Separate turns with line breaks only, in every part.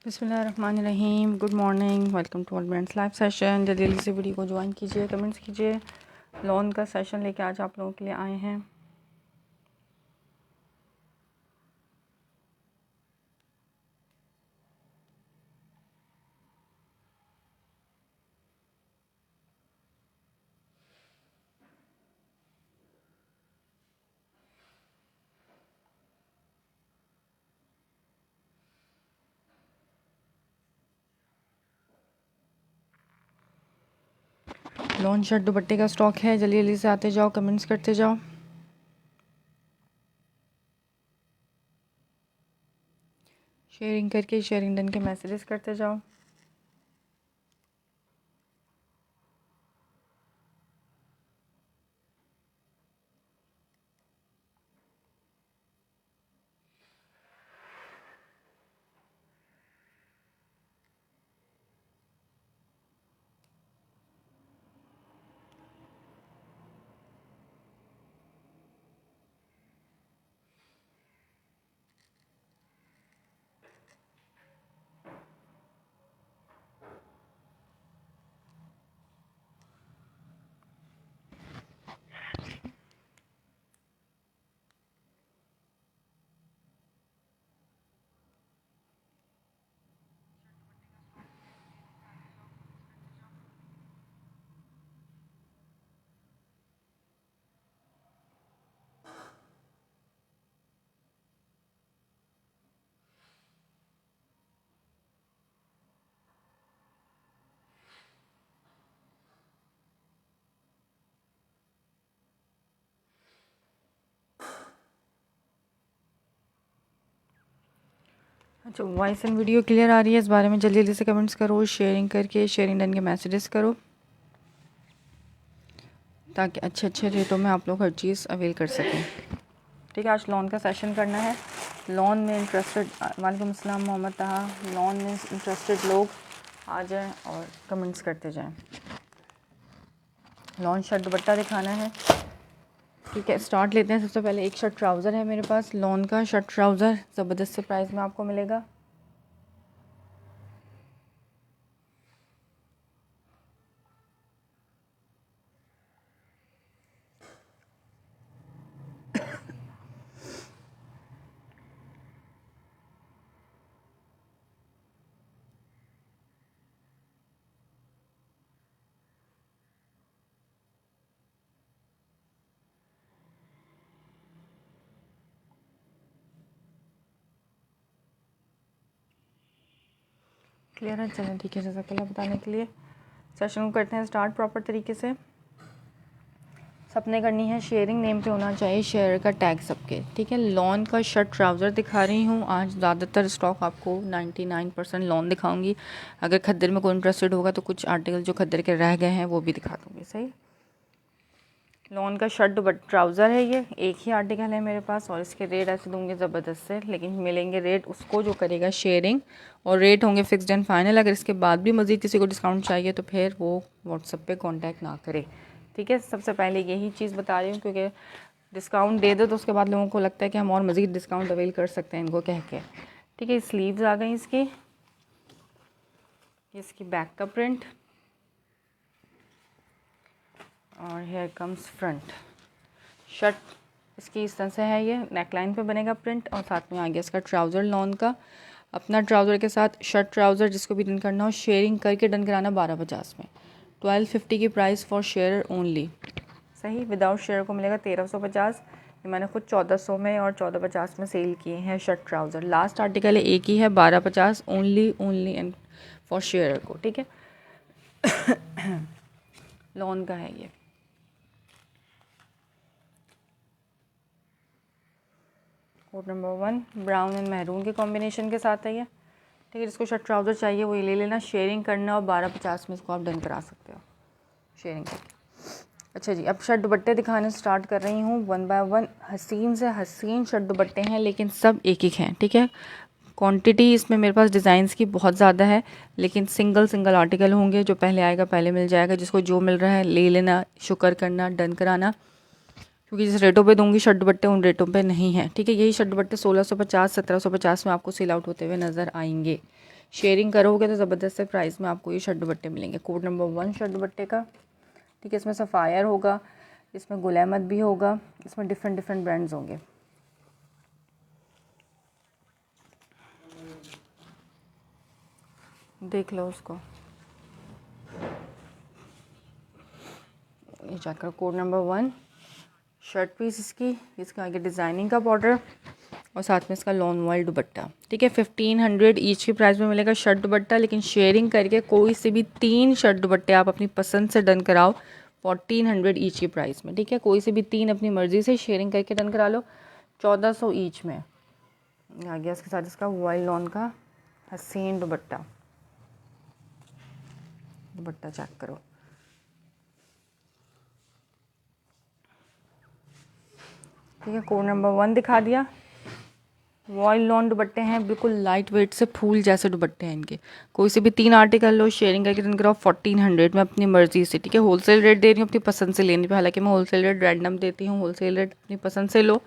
बिस्मिल्लाहिर्रहमानिर्रहीम। Good morning, welcome to all brands live session. जल्दी से वीडियो को ज्वाइन कीजिए, कमेंट्स कीजिए। लोन का सेशन लेके आज आप लोगों के लिए आए हैं। लोन शर्ट दुपट्टे का स्टॉक है, जल्दी जल्दी से आते जाओ, कमेंट्स करते जाओ। शेयरिंग करके शेयरिंग डन के मैसेजेस करते जाओ। अच्छा, वॉइस एंड वीडियो क्लियर आ रही है? इस बारे में जल्दी जल्दी से कमेंट्स करो, शेयरिंग करके शेयरिंग डन के मैसेजेस करो, ताकि अच्छे अच्छे रेटों में आप लोग हर चीज़ अवेल कर सकें। ठीक है, आज लोन का सेशन करना है। लोन में इंटरेस्टेड, वालेकुम अस्सलाम मोहम्मद तहा, लोन में इंटरेस्टेड लोग आ जाएं और कमेंट्स करते जाएं। लोन शर्ट दुपट्टा दिखाना है। ठीक है, स्टार्ट लेते हैं। सबसे पहले एक शर्ट ट्राउज़र है मेरे पास, लोन का शर्ट ट्राउज़र ज़बरदस्त से प्राइस में आपको मिलेगा। क्लियर है? चलें, ठीक है, जज़ाकल्लाह बताने के लिए। सेशन को करते हैं स्टार्ट प्रॉपर तरीके से। सबने करनी है शेयरिंग, नेम पे होना चाहिए शेयर का टैग सबके। ठीक है, लॉन का शर्ट ट्राउज़र दिखा रही हूँ आज। ज़्यादातर स्टॉक आपको 99% लॉन दिखाऊंगी। अगर खद्दर में कोई इंटरेस्टेड होगा तो कुछ आर्टिकल जो खद्दर के रह गए हैं वो भी दिखा दूँगी। सही, लॉन का शर्ट ट्राउज़र है ये। एक ही आर्टिकल है मेरे पास और इसके रेट ऐसे दूंगे ज़बरदस्त से, लेकिन मिलेंगे रेट उसको जो करेगा शेयरिंग, और रेट होंगे फिक्स्ड एंड फाइनल। अगर इसके बाद भी मज़ीद किसी को डिस्काउंट चाहिए तो फिर वो व्हाट्सएप पे कांटेक्ट ना करे। ठीक है, सबसे पहले यही चीज़ बता रही हूँ, क्योंकि डिस्काउंट दे दो तो उसके बाद लोगों को लगता है कि हम और मज़ीद डिस्काउंट अवेल कर सकते हैं इनको कह के। ठीक है, स्लीव्स आ गई इसकी, इसकी बैक का प्रिंट, और हेयर कम्स फ्रंट। शर्ट इसकी इस तरह से है, ये नेकलाइन पे बनेगा प्रिंट, और साथ में आ गया इसका ट्राउज़र लॉन का। अपना ट्राउज़र के साथ शर्ट ट्राउज़र जिसको भी डन करना हो, शेयरिंग करके डन कराना 1250 में। 1250 की प्राइस फॉर शेयर ओनली। सही, विदाउट शेयर को मिलेगा 1350। ये मैंने खुद 1400 में और 1450 में सेल किए हैं शर्ट ट्राउज़र। लास्ट आर्टिकल है, एक ही है, 1250 ओनली एंड फॉर शेयर को। ठीक है, लॉन का है ये। Code number 1 brown and maroon के कॉम्बिनेशन के साथ है ये। ठीक है, जिसको शर्ट ट्राउज़र चाहिए वो ये ले लेना। शेयरिंग करना और 1250 में इसको आप डन करा सकते हो शेयरिंग करके। अच्छा जी, अब शर्ट दुपट्टे दिखाने स्टार्ट कर रही हूँ 1 बाय 1। हसीन से हसीन शर्ट दुपट्टे हैं, लेकिन सब एक एक हैं। ठीक है, क्वांटिटी इसमें मेरे पास डिज़ाइंस की बहुत ज़्यादा है, लेकिन सिंगल सिंगल आर्टिकल होंगे। जो पहले आएगा पहले मिल जाएगा, जिसको जो मिल रहा है ले लेना, शुक्र करना, डन कराना। क्योंकि जिस रेटों पे दूंगी शर्ट दुपट्टे उन रेटों पे नहीं है। ठीक है, यही शर्ट दुपट्टे 1650 1750 में आपको सेल आउट होते हुए नज़र आएंगे। शेयरिंग करोगे तो ज़बरदस्त से प्राइस में आपको ये शर्ट दुपट्टे मिलेंगे। कोड नंबर 1 शर्ट दुपट्टे का, ठीक है। इसमें सफ़ायर होगा, इसमें गुल अहमद भी होगा, इसमें डिफरेंट डिफरेंट ब्रांड्स होंगे। देख लो उसको, ये चेक करो। कोड नंबर 1 शर्ट पीस इसका आगे डिज़ाइनिंग का बॉर्डर और साथ में इसका लॉन वाइल दुपट्टा, ठीक है। 1500 ईच की प्राइस में मिलेगा शर्ट दुपट्टा, लेकिन शेयरिंग करके कोई से भी 3 शर्ट दुपट्टे आप अपनी पसंद से डन कराओ 1400 ईच की प्राइस में, ठीक है। कोई से भी 3 अपनी मर्ज़ी से शेयरिंग करके डन करा लो 1400 ईच में। आ गया इसके साथ इसका वाइल लॉन का हसीन दुपट्टा चेक करो, ठीक है। कोड नंबर 1 दिखा दिया। वॉयल लॉन दुपट्टे हैं, बिल्कुल लाइट वेट से फूल जैसे दुपट्टे हैं इनके। कोई से भी 3 आर्टिकल लो, शेयरिंग करके डन कराओ 1400 में अपनी मर्जी से, ठीक है। होलसेल रेट दे रही हूँ अपनी पसंद से लेने पे, हालांकि मैं होलसेल रेट रैंडम देती हूँ। होलसेल रेट अपनी पसंद से लो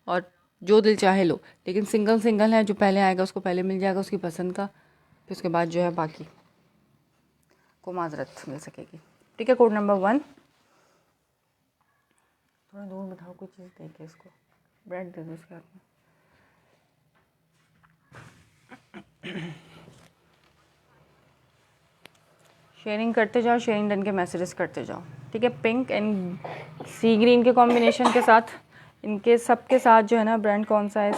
और जो दिल चाहे लो, लेकिन सिंगल है, जो पहले आएगा उसको पहले मिल जाएगा उसकी पसंद का, फिर उसके बाद जो है बाकी को माजरत मिल सकेगी, ठीक है। कोड नंबर 1 थोड़ा दूर बताओ, कोई चीज़ देखे इसको, ब्रेड दे दो इसके हाथ में। शेयरिंग करते जाओ, शेयरिंग डन के मैसेजेस करते जाओ, ठीक है। पिंक एंड सी ग्रीन के कॉम्बिनेशन के साथ, इनके सबके साथ जो है ना, ब्रांड कौन सा है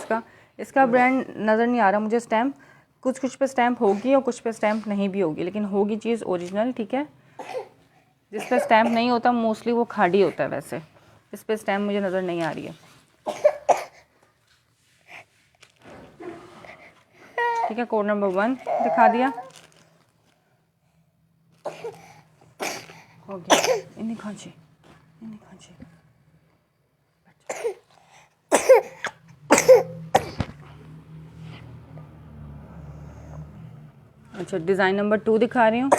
इसका ब्रांड नज़र नहीं आ रहा मुझे। स्टैम्प कुछ पे स्टैम्प होगी और कुछ पे स्टैम्प नहीं भी होगी, लेकिन होगी चीज़ ओरिजिनल, ठीक है। जिस पे स्टैम्प नहीं होता मोस्टली वो खाड़ी होता है, वैसे इस पे स्टैम्प मुझे नज़र नहीं आ रही है, ठीक है। कोड नंबर 1 दिखा दिया, हो गया। इन्हीं खांची अच्छा, डिज़ाइन नंबर 2 दिखा रही हूँ,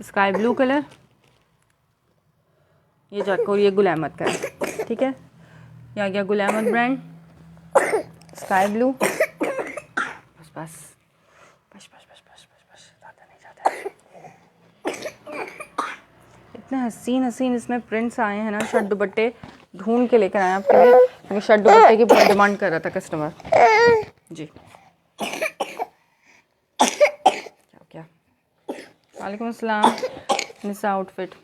स्काई ब्लू कलर, ये चेक, ये गुल अहमद का है, ठीक है। ये आ गया Gul Ahmed brand, sky blue. बस ज़्यादा नहीं जाता। इतने हसीन इसमें प्रिंट्स आए हैं ना, शर्ट दुपट्टे ढूंढ के लेकर आए आपके लिए, क्योंकि शर्ट दुपट्टे की बहुत डिमांड कर रहा था कस्टमर जी। क्या वालेकुम अस्सलाम, निसा आउटफिट।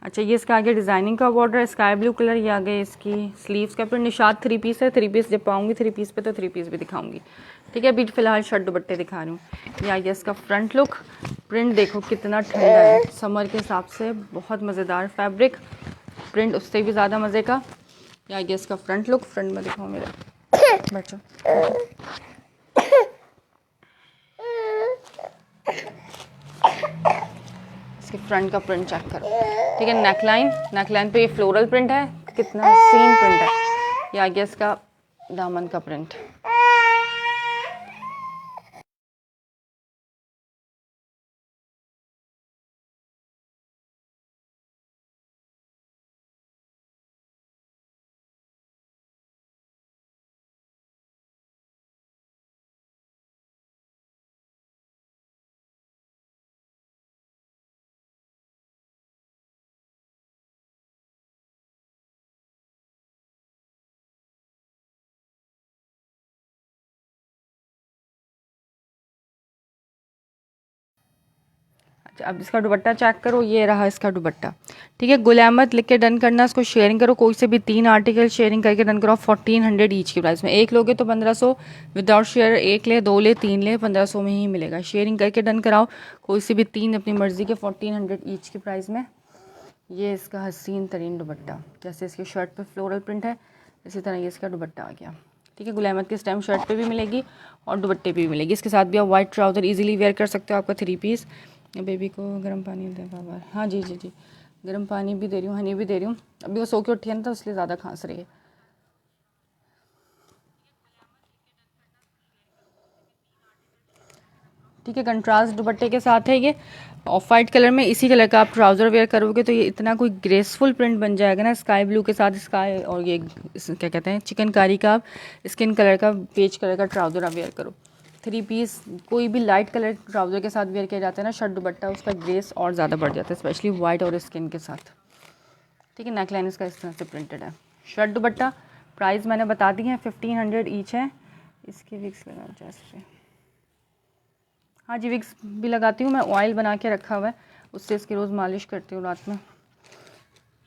अच्छा, ये इसका आगे डिज़ाइनिंग का बॉर्डर, स्काई ब्लू कलर। ये आगे इसकी स्लीव्स का प्रिंट, निशाद 3 पीस है। 3 पीस जब पाऊंगी 3 पीस पे तो 3 पीस भी दिखाऊंगी, ठीक है। अभी फ़िलहाल शर्ट दुपट्टे दिखा रही हूँ। ये आगे इसका फ्रंट लुक, प्रिंट देखो कितना ठंडा है, समर के हिसाब से बहुत मज़ेदार फैब्रिक, प्रिंट उससे भी ज़्यादा मज़े का। ये आगे इसका फ्रंट लुक, फ्रंट में दिखाओ मेरा बच्चा, इसके फ्रंट का प्रिंट चेक करो, ठीक है। नेकलाइन पे ये फ्लोरल प्रिंट है, कितना हसीन प्रिंट है। ये आ गया इसका दामन का प्रिंट, अब इसका दुपट्टा चेक करो, ये रहा इसका दुपट्टा, ठीक है। गुल अहमद लिख के डन करना, इसको शेयरिंग करो, कोई से भी 3 आर्टिकल शेयरिंग करके डन करो 1400 ईच की प्राइस में। एक लोगे तो 1500, विदाउट शेयर एक ले, 2 ले, 3 ले, 1500 में ही मिलेगा। शेयरिंग करके डन कराओ कोई से भी 3 अपनी मर्जी के 1400 ईच की प्राइस में। ये इसका हसीन तरीन दुपट्टा, जैसे इसकी शर्ट पे फ्लोरल प्रिंट है इसी तरह ये इसका दुपट्टा आ गया, ठीक है। गुल अहमद की स्टैम्प शर्ट पे भी मिलेगी और दुपट्टे पे भी मिलेगी। इसके साथ भी आप वाइट ट्राउज़र इजीली वेयर कर सकते हो, आपका 3 पीस बेबी को गर्म पानी दे बार बार। हाँ जी जी जी, गर्म पानी भी दे रही हूँ, हनी भी दे रही हूँ। अभी वो सो के उठी है ना तो इसलिए ज़्यादा खांस रही है। ठीक है, कंट्रास्ट दुपट्टे के साथ है ये, ऑफ वाइट कलर में। इसी कलर का आप ट्राउज़र वेयर करोगे तो ये इतना कोई ग्रेसफुल प्रिंट बन जाएगा ना, स्काई ब्लू के साथ स्काई, और ये क्या कहते हैं चिकनकारी का आप स्किन कलर का पेज कलर का ट्राउज़र आप वेयर करो। 3 पीस कोई भी लाइट कलर ट्राउज़र के साथ वेयर किया जाता है ना, शर्ट दुपट्टा, उसका ग्रेस और ज़्यादा बढ़ जाता है, स्पेशली वाइट और स्किन के साथ। ठीक है, नेकलाइन इसका इस तरह से प्रिंटेड है। शर्ट दुपट्टा प्राइस मैंने बता दी है, 1500 ईच है। इसकी विक्स लगा जैसे, हाँ जी विक्स भी लगाती हूँ मैं, ऑयल बना के रखा हुआ है, उससे इसकी रोज़ मालिश करती हूँ रात में।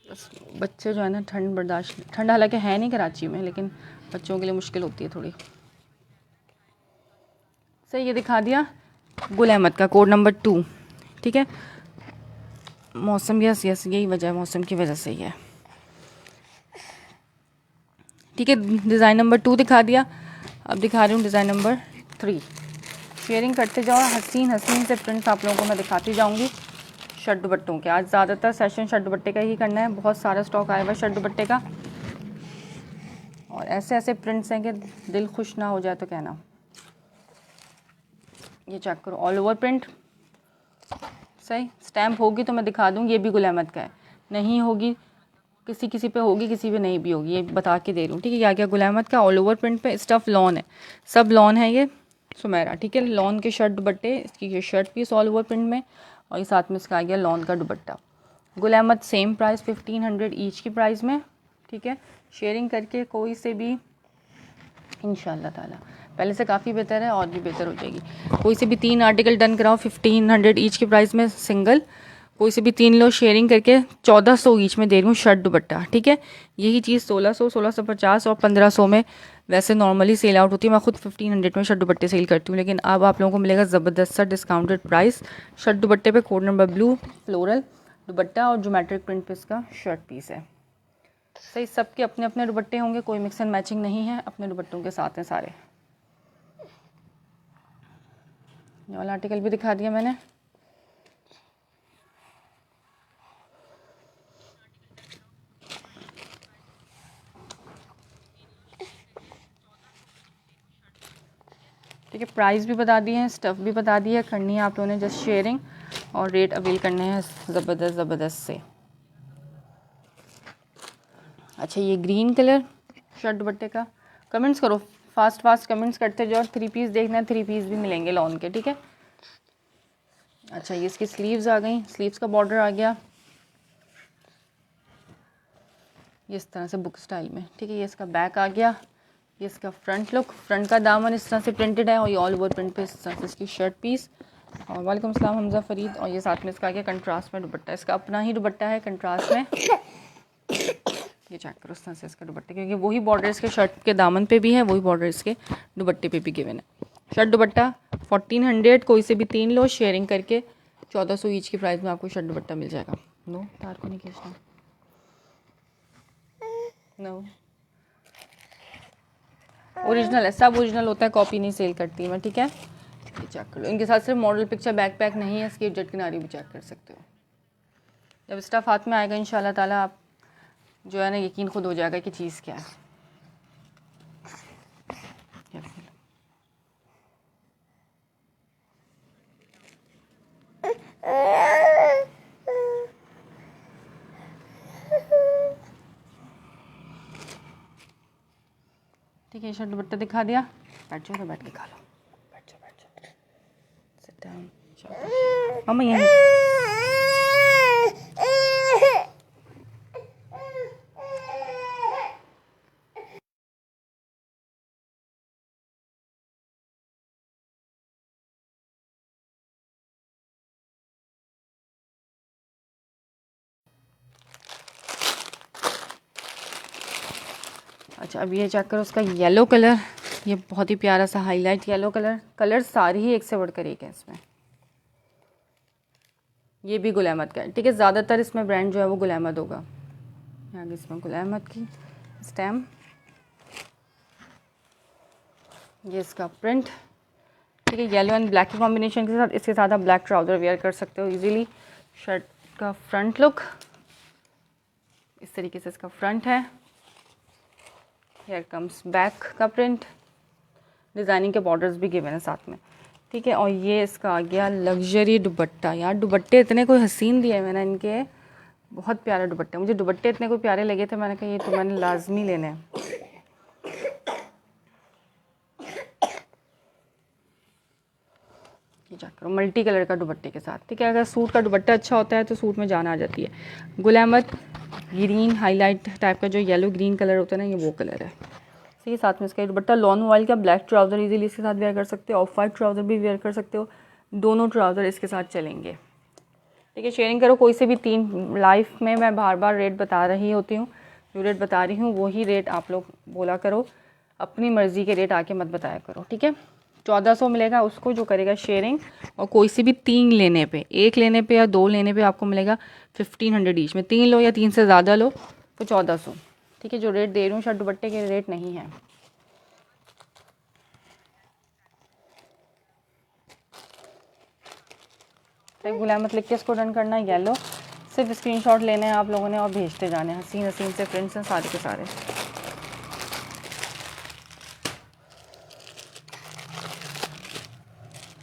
बस बच्चे जो है ना ठंड बर्दाश्त, ठंड हालांकि है नहीं कराची में, लेकिन बच्चों के लिए मुश्किल होती है थोड़ी। सही, ये दिखा दिया गुल अहमद का कोड नंबर 2। ठीक है, मौसम, यस यस यही वजह है, मौसम की वजह से ही है। ठीक है, डिज़ाइन नंबर 2 दिखा दिया। अब दिखा रही हूँ डिज़ाइन नंबर 3। शेयरिंग करते जाओ, हसीन हसीन से प्रिंट्स आप लोगों को मैं दिखाती जाऊँगी शर्ट दुपट्टों के। आज ज़्यादातर सेशन शर्ट दुपट्टे का ही करना है, बहुत सारा स्टॉक आया हुआ है शर्ट दुपट्टे का, और ऐसे ऐसे प्रिंट्स हैं कि दिल खुश ना हो जाए तो कहना। ये चेक करो, ऑल ओवर प्रिंट। सही, स्टैम्प होगी तो मैं दिखा दूँगी, ये भी गुल अहमद का है, नहीं होगी किसी किसी पे होगी, किसी पे नहीं भी होगी, ये बता के दे रही हूँ। ठीक है, क्या क्या गुल अहमद का ऑल ओवर प्रिंट पे, स्टफ लॉन है, सब लॉन है ये सुमेरा। ठीक है, लॉन के शर्ट दुपट्टे, इसकी ये shirt piece all over print में, और ये साथ में इसका आ गया लॉन का दुपट्टा। Gul Ahmed same price 1500 each की प्राइस में। ठीक है, शेयरिंग करके कोई से भी इंशाल्लाह ताला पहले से काफ़ी बेहतर है और भी बेहतर हो जाएगी। कोई से भी 3 आर्टिकल डन कराओ 1500 ईच की प्राइस में सिंगल, कोई से भी 3 लो शेयरिंग करके 1400 ईच में दे रही हूँ शर्ट दुपट्टा। ठीक है, यही चीज़ 1600, 1650 और 1500 में वैसे नॉर्मली सेल आउट होती है। मैं खुद 1500 में शर्ट दुपट्टे सेल करती हूँ, लेकिन अब आप लोगों को मिलेगा ज़बरदस्त सा डिस्काउंटेड प्राइस शर्ट दुपट्टे पे। कोड नंबर ब्लू फ्लोरल दुपट्टा और ज्योमेट्रिक प्रिंट पे इसका शर्ट पीस है। सही, सबके अपने अपने दुपट्टे होंगे, कोई मिक्स एंड मैचिंग नहीं है, अपने दुपट्टों के साथ हैं सारे। ये वाला आर्टिकल भी दिखा दिया मैंने। ठीक है, प्राइस भी बता दिए हैं, स्टफ़ भी बता दिया है, करनी है आप लोगों ने जस्ट शेयरिंग, और रेट अवेल करने हैं ज़बरदस्त से। अच्छा, ये ग्रीन कलर शर्ट दुपट्टे का, कमेंट्स करो, फास्ट कमेंट्स करते जाओ। 3 पीस देखना है, 3 पीस भी मिलेंगे लॉन के। ठीक है, अच्छा ये इसकी स्लीव्स आ गई, स्लीव्स का बॉर्डर आ गया ये इस तरह से बुक स्टाइल में। ठीक है, ये इसका बैक आ गया, ये इसका फ्रंट लुक, फ्रंट का दामन इस तरह से प्रिंटेड है, और ये ऑल ओवर प्रिंट पे इस तरह से इसकी शर्ट पीस। और वालेकुम सलाम हमज़ा फरीद। और ये साथ में इसका आ गया कंट्रास्ट में दुपट्टा, इसका अपना ही दुपट्टा है कंट्रास्ट में। ये चेक करो इस तरह से इसका दुपट्टे, क्योंकि वही बॉर्डर इसके शर्ट के दामन पे भी है, वही बॉर्डर इसके दुपट्टे पे भी गिवन है। शर्ट दुपट्टा 1400, कोई से भी 3 लो शेयरिंग करके 1400 ईच की प्राइस में आपको शर्ट दुपट्टा मिल जाएगा। नो, तार को नहीं खींचना, नो ओरिजिनल है, सब ओरिजिनल होता है, कॉपी नहीं सेल करती मैं। ठीक है, ये चेक कर लो, इनके साथ सिर्फ मॉडल पिक्चर बैक पैक नहीं है, इसकी जट किनारी भी चेक कर सकते हो। जब स्टफ हाथ में आएगा इंशाल्लाह ताला आप जो है ना यकीन खुद हो जाएगा कि चीज़ क्या है। ठीक है, शर्ट दुपट्टा दिखा दिया, बैठ जाओ तो बैठ के खा लो, बैठ जाओ सिट डाउन मम्मा यहीं। अच्छा, अब ये चेक करो उसका येलो कलर, ये बहुत ही प्यारा सा हाईलाइट येलो कलर, कलर सारे ही एक से बढ़कर एक है इसमें। ये भी गुल अहमद का है। ठीक है, ज़्यादातर इसमें ब्रांड जो है वो गुल अहमद होगा। आगे इसमें गुल अहमद की स्टैम्प, ये इसका प्रिंट, ठीक है, येलो एंड ब्लैक के कॉम्बिनेशन के साथ। इसके साथ आप ब्लैक ट्राउज़र वेयर कर सकते हो इजीली। शर्ट का फ्रंट लुक इस तरीके से इसका फ्रंट है। हेयर कम्स बैक का प्रिंट, डिज़ाइनिंग के बॉर्डर्स भी गिवन है साथ में, ठीक है। और ये इसका आ गया लग्जरी दुपट्टा। यार दुपट्टे इतने कोई हसीन दिए मैंने इनके, बहुत प्यारे दुपट्टे। मुझे दुपट्टे इतने कोई प्यारे लगे थे, मैंने कहा ये तो मैंने लाजमी लेने हैं। ये चेक करो, मल्टी कलर का दुपट्टे के साथ, ठीक है। अगर सूट का दुपट्टा अच्छा होता है तो सूट में जान आ जाती है। Gul Ahmed green highlight type का जो येलो ग्रीन कलर होता है ना, ये वो कलर है। सही, साथ में इसका दुपट्टा लॉन वाइल का ब्लैक ट्राउज़र इजीली इसके साथ वेयर कर सकते हो। ऑफ वाइट ट्राउज़र भी वेयर कर सकते हो, दोनों ट्राउज़र इसके साथ चलेंगे, ठीक है। शेयरिंग करो कोई से भी 3। लाइफ में मैं बार बार रेट बता रही होती हूँ, जो रेट बता रही हूँ वही रेट आप लोग बोला करो, अपनी मर्ज़ी के रेट आके मत बताया करो, ठीक है। 1400 मिलेगा उसको जो करेगा शेयरिंग, और कोई से भी 3 लेने पे, 1 लेने पे या 2 लेने पे आपको मिलेगा 1500 ईच में। 3 लो या 3 से ज़्यादा लो तो 1400, ठीक है। जो रेट दे रही हूँ शर्ट दुपट्टे के रेट नहीं है। तो गुल अहमद लिख के इसको डन करना है। येलो सिर्फ स्क्रीनशॉट लेने हैं आप लोगों ने और भेजते जाने हैं। हसीन हसीन से प्रिंट्स हैं सारे के सारे।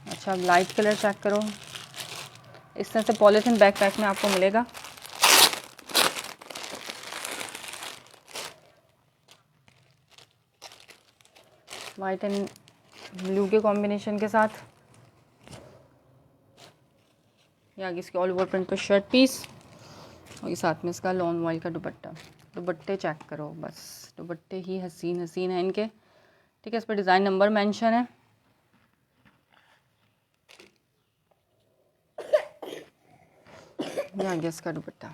अच्छा, अब लाइट कलर चेक करो, इस तरह से पॉलीथिन बैकपैक में आपको मिलेगा। वाइट एंड ब्लू के कॉम्बिनेशन के साथ। ये आगे इसके ऑल ओवर प्रिंट पे शर्ट पीस, और ये साथ में इसका लॉन वॉइल का दुपट्टा। दुपट्टे चेक करो, बस दुपट्टे ही हसीन हसीन हैं इनके, ठीक है। इस पर डिज़ाइन नंबर मेंशन है। ये आ गया इसका दुपट्टा,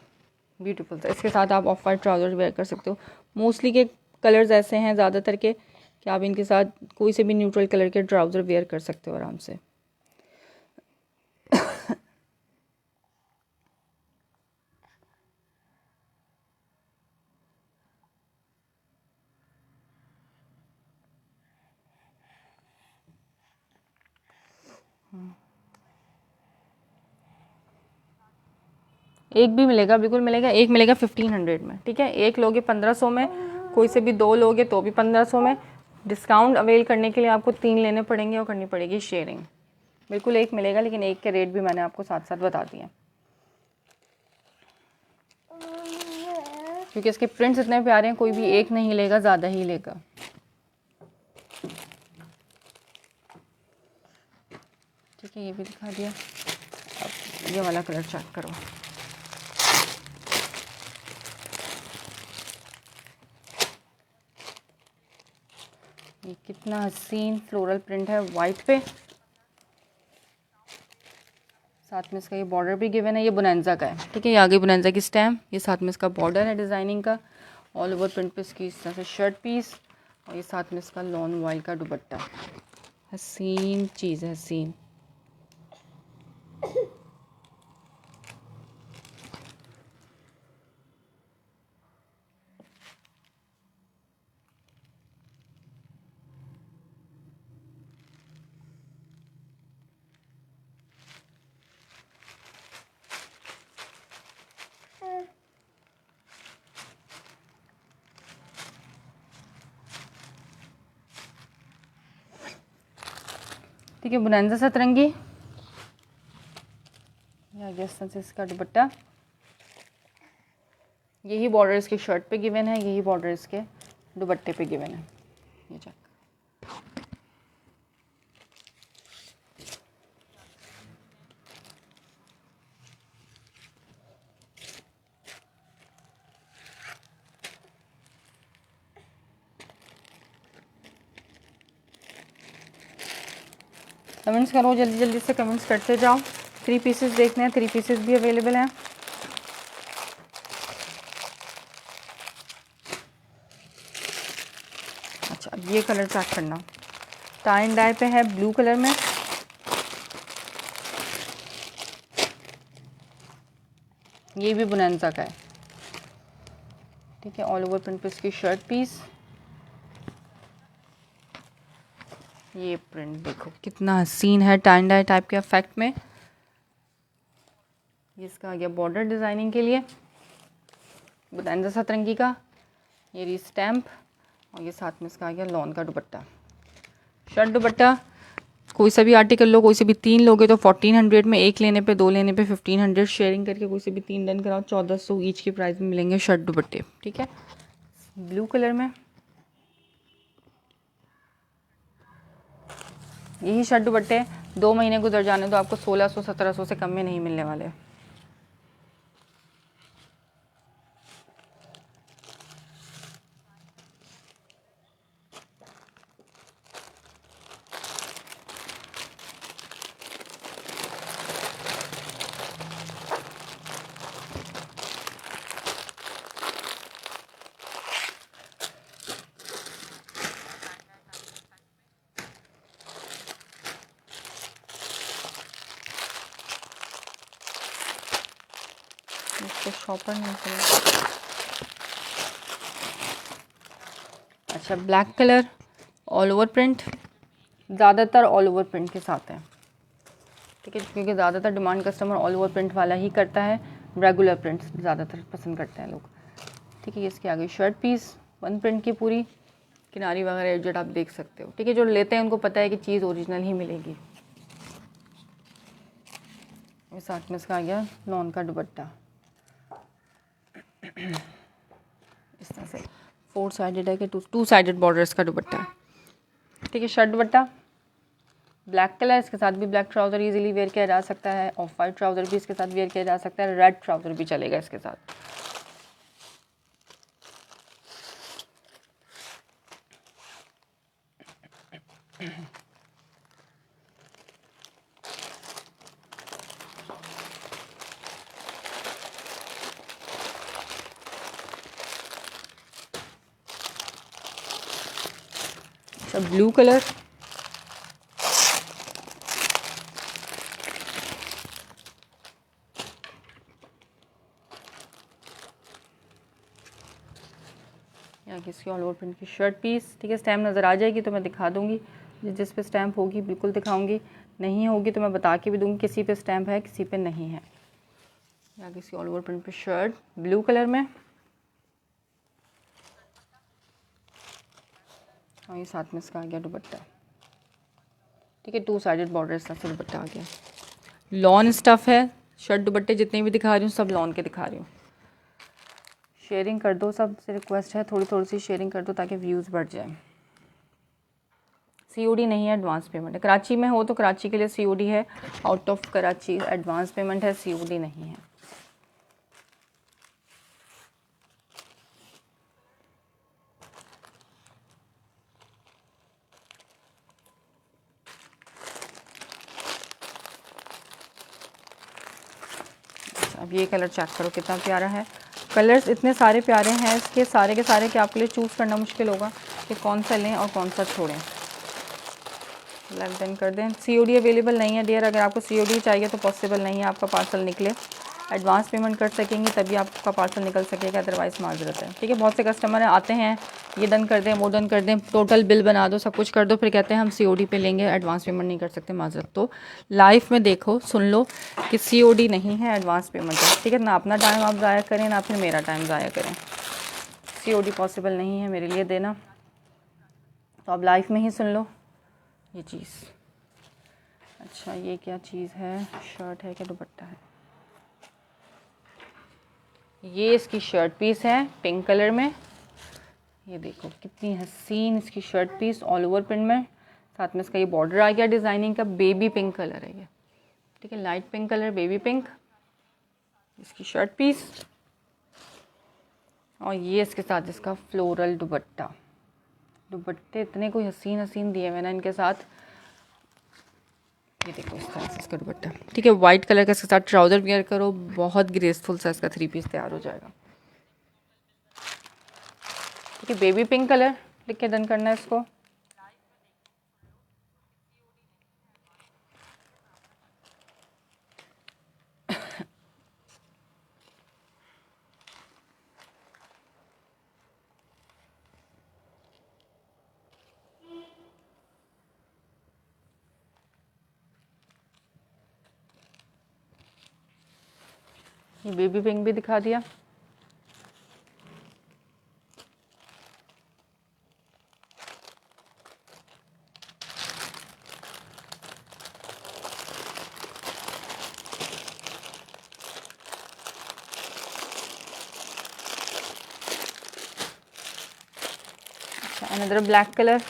ब्यूटीफुल था। इसके साथ आप ऑफ वाइट ट्राउज़र वेयर कर सकते हो। मोस्टली के कलर्स ऐसे हैं ज़्यादातर के कि आप इनके साथ कोई से भी न्यूट्रल कलर के ट्राउज़र वेयर कर सकते हो आराम से। एक भी मिलेगा, बिल्कुल मिलेगा। एक मिलेगा 1500 में, ठीक है। एक लोगे 1500 में, कोई से भी 2 लोगे तो भी 1500 में। डिस्काउंट अवेल करने के लिए आपको 3 लेने पड़ेंगे और करनी पड़ेगी शेयरिंग। बिल्कुल एक मिलेगा, लेकिन एक के रेट भी मैंने आपको साथ साथ बता दिए, क्योंकि इसके प्रिंट्स इतने प्यारे हैं, कोई भी एक नहीं लेगा, ज़्यादा ही लेगा। ठीक है, ये भी दिखा दिया। अब ये वाला कलर चेक करो, ये कितना हसीन फ्लोरल प्रिंट है वाइट पे। साथ में इसका ये बॉर्डर भी गिवन है, ये बोनेंजा का है, ठीक है। ये आगे बोनेंजा की स्टैम्प, ये साथ में इसका बॉर्डर है डिज़ाइनिंग का, ऑल ओवर प्रिंट पे इसकी इस तरह से शर्ट पीस, और ये साथ में इसका लॉन वाइल का दुपट्टा। हसीन चीज़ है, हसीन। ठीक है, बोनेंजा सतरंगी, से इसका दुपट्टा। यही बॉर्डर इसके शर्ट पे गिवन है, यही बॉर्डर इसके दुपट्टे पे गिवन है। ये चेक, कमेंट्स करो, जल्दी जल्दी से कमेंट्स करते जाओ। 3 पीसेस देखने हैं, 3 पीसेस भी अवेलेबल हैं। अच्छा, अब ये कलर चेक करना, टाई एंड डाई पे है ब्लू कलर में। ये भी बोनेंजा का है, ठीक है। ऑल ओवर प्रिंट पे इसकी शर्ट पीस, ये प्रिंट देखो कितना हसीन है, टाइन डाई टाइप के इफेक्ट में। ये इसका आ गया बॉर्डर डिज़ाइनिंग के लिए, बुलंद सतरंगी का, ये री स्टैम्प, और ये साथ में इसका आ गया लॉन का दुपट्टा। शर्ट दुपट्टा कोई सा भी आर्टिकल लो, कोई से भी 3 लोगे तो 1400 में, 1 लेने पे 2 लेने पे 1500, शेयरिंग करके कोई से भी 3 डन कराओ 1400 ईच के प्राइस में मिलेंगे शर्ट दुपट्टे। ठीक है, ब्लू कलर में यही शर्ट दुपट्टे 2 महीने गुजर जाने तो आपको 1600-1700 से कम में नहीं मिलने वाले। इसको शॉपर नहीं करें। अच्छा, black colour all over print, ज़्यादातर ऑल ओवर प्रिंट के साथ है। ठीक है, क्योंकि ज़्यादातर demand customer all over print वाला ही करता है, रेगुलर प्रिंट ज़्यादातर पसंद करते हैं लोग। ठीक है, ये इसकी आ गई शर्ट पीस, 1 प्रिंट की पूरी, किनारी वगैरह एडजस्ट आप देख सकते हो। ठीक है, जो लेते हैं उनको पता है कि चीज़ ओरिजिनल ही मिलेगी। साथ में इसका आ गया लॉन का दुपट्टा, इस तरह से 4 साइडेड है कि 2 साइडेड बॉर्डर्स का दुपट्टा है। ठीक है, शर्ट दुपट्टा ब्लैक कलर, इसके साथ भी ब्लैक ट्राउज़र इजीली वेयर किया जा सकता है, ऑफ वाइट ट्राउज़र भी इसके साथ वेयर किया जा सकता है, रेड ट्राउज़र भी चलेगा इसके साथ। अच्छा, ब्लू कलर, यहाँ की इसकी ऑल ओवर प्रिंट की शर्ट पीस। ठीक है, स्टैम्प नज़र आ जाएगी तो मैं दिखा दूँगी, जिस पे स्टैम्प होगी बिल्कुल दिखाऊंगी, नहीं होगी तो मैं बता के भी दूँगी किसी पे स्टैम्प है किसी पे नहीं है। यहाँ की इसकी ऑल ओवर प्रिंट पे शर्ट ब्लू कलर में, और ये साथ में इसका आ गया दुपट्टा। ठीक है, 2 साइडेड बॉर्डर से दुपट्टा आ गया। लॉन स्टफ़ है, शर्ट दुपट्टे जितने भी दिखा रही हूँ सब लॉन के दिखा रही हूँ। शेयरिंग कर दो, सबसे रिक्वेस्ट है थोड़ी थोड़ी सी शेयरिंग कर दो ताकि व्यूज़ बढ़ जाए। सीओडी नहीं है, एडवांस पेमेंट है। कराची में हो तो कराची के लिए सीओडी है, out of Karachi advance payment है, सीओडी नहीं है। अब ये कलर चेक करो कितना प्यारा है। कलर्स इतने सारे प्यारे हैं इसके सारे के सारे कि आपके लिए चूज़ करना मुश्किल होगा कि कौन सा लें और कौन सा छोड़ें। डन कर दें। सीओडी अवेलेबल नहीं है डियर, अगर आपको सीओडी चाहिए तो पॉसिबल नहीं है आपका पार्सल निकले। एडवांस पेमेंट कर सकेंगी तभी आपका पार्सल निकल सकेगा, अदरवाइज़ माजरत है। ठीक है, बहुत से कस्टमर आते हैं ये डन कर दें वो डन कर दें, टोटल बिल बना दो सब कुछ कर दो, फिर कहते हैं हम सीओडी पे लेंगे, एडवांस पेमेंट नहीं कर सकते, माजरत। तो लाइफ में देखो सुन लो कि सीओडी नहीं है, एडवांस पेमेंट है। ठीक है, ना अपना टाइम आप ज़ाया करें ना फिर मेरा टाइम ज़ाया करें। सीओडी पॉसिबल नहीं है मेरे लिए देना, तो आप लाइफ में ही सुन लो ये चीज़। अच्छा, ये क्या चीज़ है, शर्ट है क्या दुपट्टा है? ये इसकी शर्ट पीस है पिंक कलर में, ये देखो कितनी हसीन इसकी shirt piece all over print में, साथ में इसका ये बॉर्डर आ गया डिज़ाइनिंग का, बेबी पिंक कलर है ये। ठीक है, light pink colour baby pink, इसकी शर्ट पीस, और ये इसके साथ इसका फ्लोरल दुपट्टा। दुपट्टे इतने कोई हसीन हसीन दिए हुए ना इनके साथ, ये देखो इस तरह से इसका दुपट्टा। ठीक है, वाइट कलर का इसके साथ ट्राउज़र वेयर करो, बहुत ग्रेसफुल सा इसका 3 पीस तैयार हो जाएगा। ठीक है, बेबी पिंक कलर लिख के डन करना है इसको। ये बेबी पिंक भी दिखा दिया। अनदर ब्लैक कलर,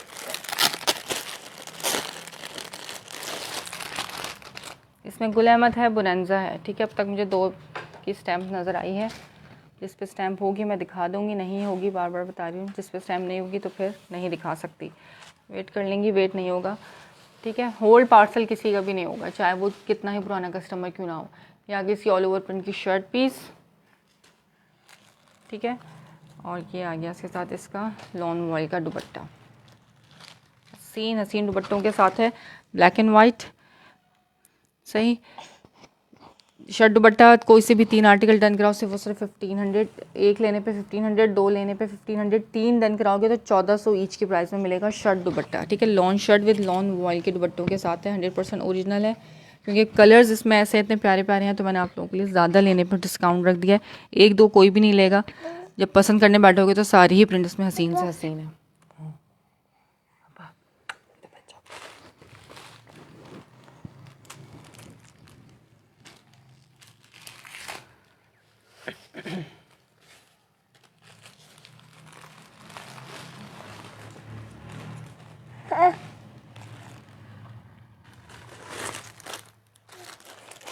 इसमें गुल अहमद है, बोनांजा है। ठीक है, अब तक मुझे 2 की स्टैम्प नज़र आई है। जिस पे स्टैम्प होगी मैं दिखा दूंगी, नहीं होगी बार बार बता रही हूँ, जिस पे स्टैम्प नहीं होगी तो फिर नहीं दिखा सकती। वेट कर लेंगी, वेट नहीं होगा। ठीक है, होल्ड पार्सल किसी का भी नहीं होगा, चाहे वो कितना ही पुराना कस्टमर क्यों ना हो। ये आगे इसकी ऑल ओवर प्रिंट की शर्ट पीस। ठीक है, और ये आ गया इसके साथ इसका लॉन वॉयल का दुपट्टा। हसीन हसीन दुपट्टों के साथ है, ब्लैक एंड वाइट। सही, शर्ट दुपट्टा कोई से भी 3 आर्टिकल डन कराओ सिर्फ और सिर्फ 1500। एक लेने पे 1500, 2 लेने पे 1500, 3 डन कराओगे तो 1400 ईच की प्राइस में मिलेगा शर्ट दुपट्टा। ठीक है, lawn shirt with lawn vial के दुपट्टों के साथ है, 100% ओरिजिनल है। क्योंकि कलर्स इसमें ऐसे इतने प्यारे प्यारे हैं तो मैंने आप लोगों के लिए ज़्यादा लेने पर डिस्काउंट रख दिया है। 1-2 कोई भी नहीं लेगा, जब पसंद करने बैठोगे तो सारी ही प्रिंट इसमें हसीन से हसीन है।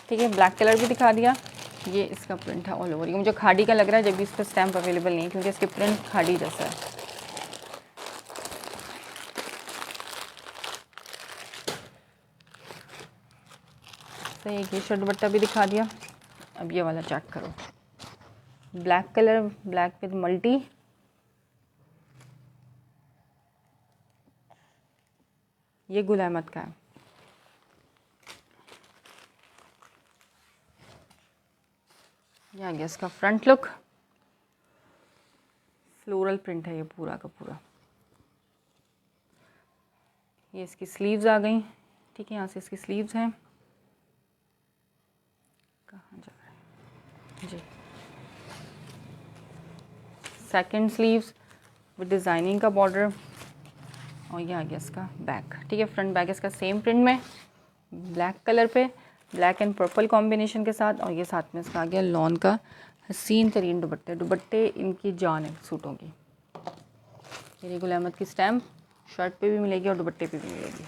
ठीक है, ब्लैक कलर भी दिखा दिया। ये इसका प्रिंट है ऑल ओवर। ये मुझे खाड़ी का लग रहा है, जब भी इस पर स्टैम्प अवेलेबल नहीं है, क्योंकि इसके प्रिंट खाड़ी जैसा है। तो एक ये शर्ट दुपट्टा भी दिखा दिया। अब ये वाला चेक करो, black colour, black with multi. ये गुल अहमद का है। ये आ गया इसका फ्रंट लुक, फ्लोरल प्रिंट है ये पूरा का पूरा। ये इसकी स्लीव्स आ गई। ठीक है, यहाँ से इसकी स्लीव्स हैं। कहाँ जा रहा है जी, सेकंड स्लीव्स विद डिज़ाइनिंग का बॉर्डर। और ये आ गया इसका बैक। ठीक है, फ्रंट बैक इसका सेम प्रिंट में, ब्लैक कलर पे, ब्लैक एंड पर्पल कॉम्बिनेशन के साथ। और ये साथ में इसका आ गया लॉन का हसीन तरीन दुपट्टे। दुपट्टे इनकी जान है सूटों की। ये गुल अहमद की स्टैम्प शर्ट पे भी मिलेगी और दुपट्टे पे भी मिलेगी।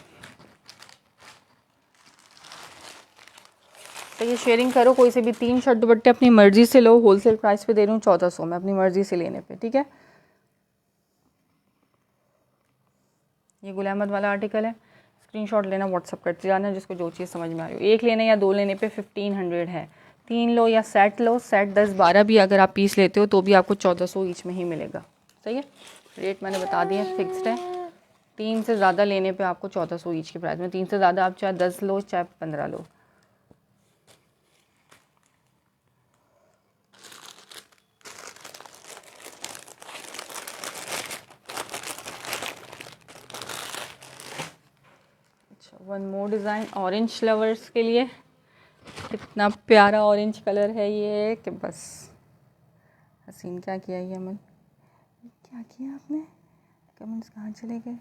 तो ये शेयरिंग करो, कोई से भी 3 शर्ट दुपट्टे अपनी मर्जी से लो। होलसेल प्राइस पे दे रही हूँ 1400 में, अपनी मर्जी से लेने पे। ठीक है, ये गुल अहमद वाला आर्टिकल है। स्क्रीनशॉट लेना, व्हाट्सअप करते जाना जिसको जो चीज़ समझ में आ रही हो। एक लेने या 2 लेने पे 1500 है। 3 लो या सेट लो, सेट 10-12 भी अगर आप पीस लेते हो तो भी आपको 1400 ईच में ही मिलेगा। सही है, रेट मैंने बता दिया, फिक्स्ड है। 3 से ज़्यादा लेने पे आपको 1400 ईच की प्राइस में। 3 से ज़्यादा आप चाहे 10 लो चाहे 15 लो। अच्छा, one more design orange lovers के लिए। कितना प्यारा ऑरेंज कलर है ये कि बस हसीन। क्या किया ये अमन, क्या किया आपने? कमेंट्स कहाँ चले गए?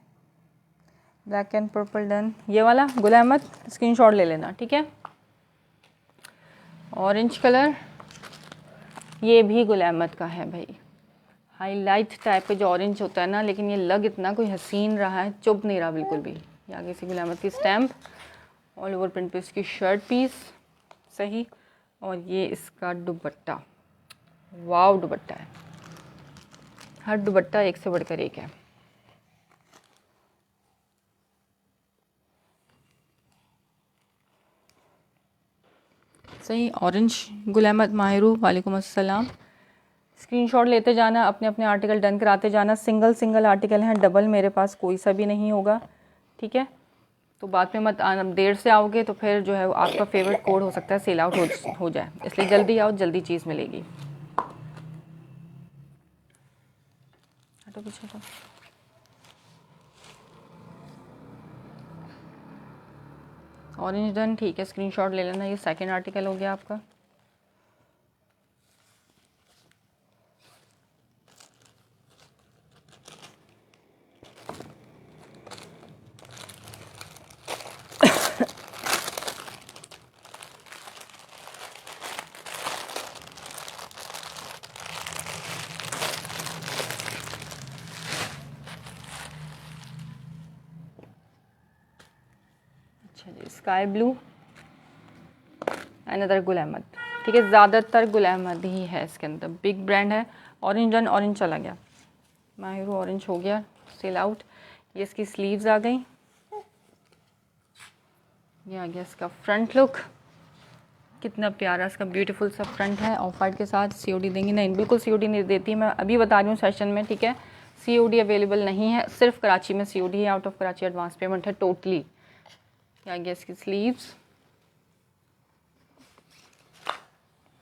Black and purple done. ये वाला गुल अहमद, स्क्रीनशॉट ले लेना। ठीक है, ऑरेंज कलर, ये भी गुल अहमद का है भाई। हाईलाइट टाइप का जो ऑरेंज होता है ना, लेकिन ये लग इतना कोई हसीन रहा है, चुप नहीं रहा बिल्कुल भी। ये आगे से गुल अहमद की स्टैम्प, ऑल ओवर प्रिंट पे इसकी शर्ट पीस। सही, और ये इसका दुपट्टा, वाव दुपट्टा है। हर दुपट्टा एक से बढ़कर एक है। सही, ऑरेंज गुल अहमद माहिरू, वालेकुम अस्सलाम। स्क्रीनशॉट लेते जाना, अपने अपने आर्टिकल डन कराते जाना। सिंगल सिंगल आर्टिकल हैं, डबल मेरे पास कोई सा भी नहीं होगा। ठीक है, तो बाद में मत आना, देर से आओगे तो फिर जो है आपका फेवरेट कोड हो सकता है सेल आउट हो जाए, इसलिए जल्दी आओ, जल्दी चीज़ मिलेगी। हटो पीछे तो। ऑरेंज डन, ठीक है, स्क्रीनशॉट ले लेना। ये सेकंड आर्टिकल हो गया आपका। अच्छा जी, sky blue another Gul Ahmed. ठीक है, ज़्यादातर गुल अहमद ही है इसके अंदर, बिग ब्रांड है। ऑरेंज एंड ऑरेंज चला गया, माहिरो ऑरेंज हो गया, सेल आउट। ये इसकी स्लीव्स आ गई, ये आ गया इसका फ्रंट लुक, कितना प्यारा इसका ब्यूटीफुल सा फ्रंट है। ऑफ वाइट के साथ सीओडी देंगे? नहीं, बिल्कुल सीओडी नहीं देती, मैं अभी बता रही हूँ सेशन में। ठीक है, सीओडी अवेलेबल नहीं है, सिर्फ कराची में सीओडी है, out of Karachi advance payment है टोटली। क्या गया इसकी स्लीव्स,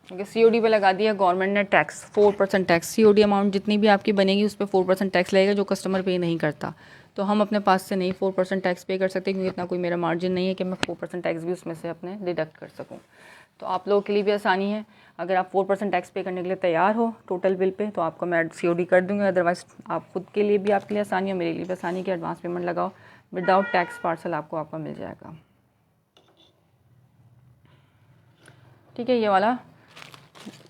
ओके। सीओडी पे लगा दिया गवर्नमेंट ने टैक्स, 4% टैक्स। सीओडी अमाउंट जितनी भी आपकी बनेगी उस पर 4% टैक्स लगेगा, जो कस्टमर पे नहीं करता। तो हम अपने पास से नहीं 4% टैक्स पे कर सकते, क्योंकि इतना कोई मेरा मार्जिन नहीं है कि मैं 4% टैक्स भी उसमें से अपने डिडक्ट कर सकूँ। तो आप लोगों के लिए भी आसानी है, अगर आप 4% टैक्स पे करने के लिए तैयार हो टोटल बिल पे, तो आपको मैं सीओडी कर दूँगी। अदरवाइज़ आप खुद के लिए भी, आपके लिए आसानी है, मेरे लिए भी आसानी कि एडवांस पेमेंट लगाओ, विदाउट टैक्स पार्सल आपका मिल जाएगा। ठीक है, ये वाला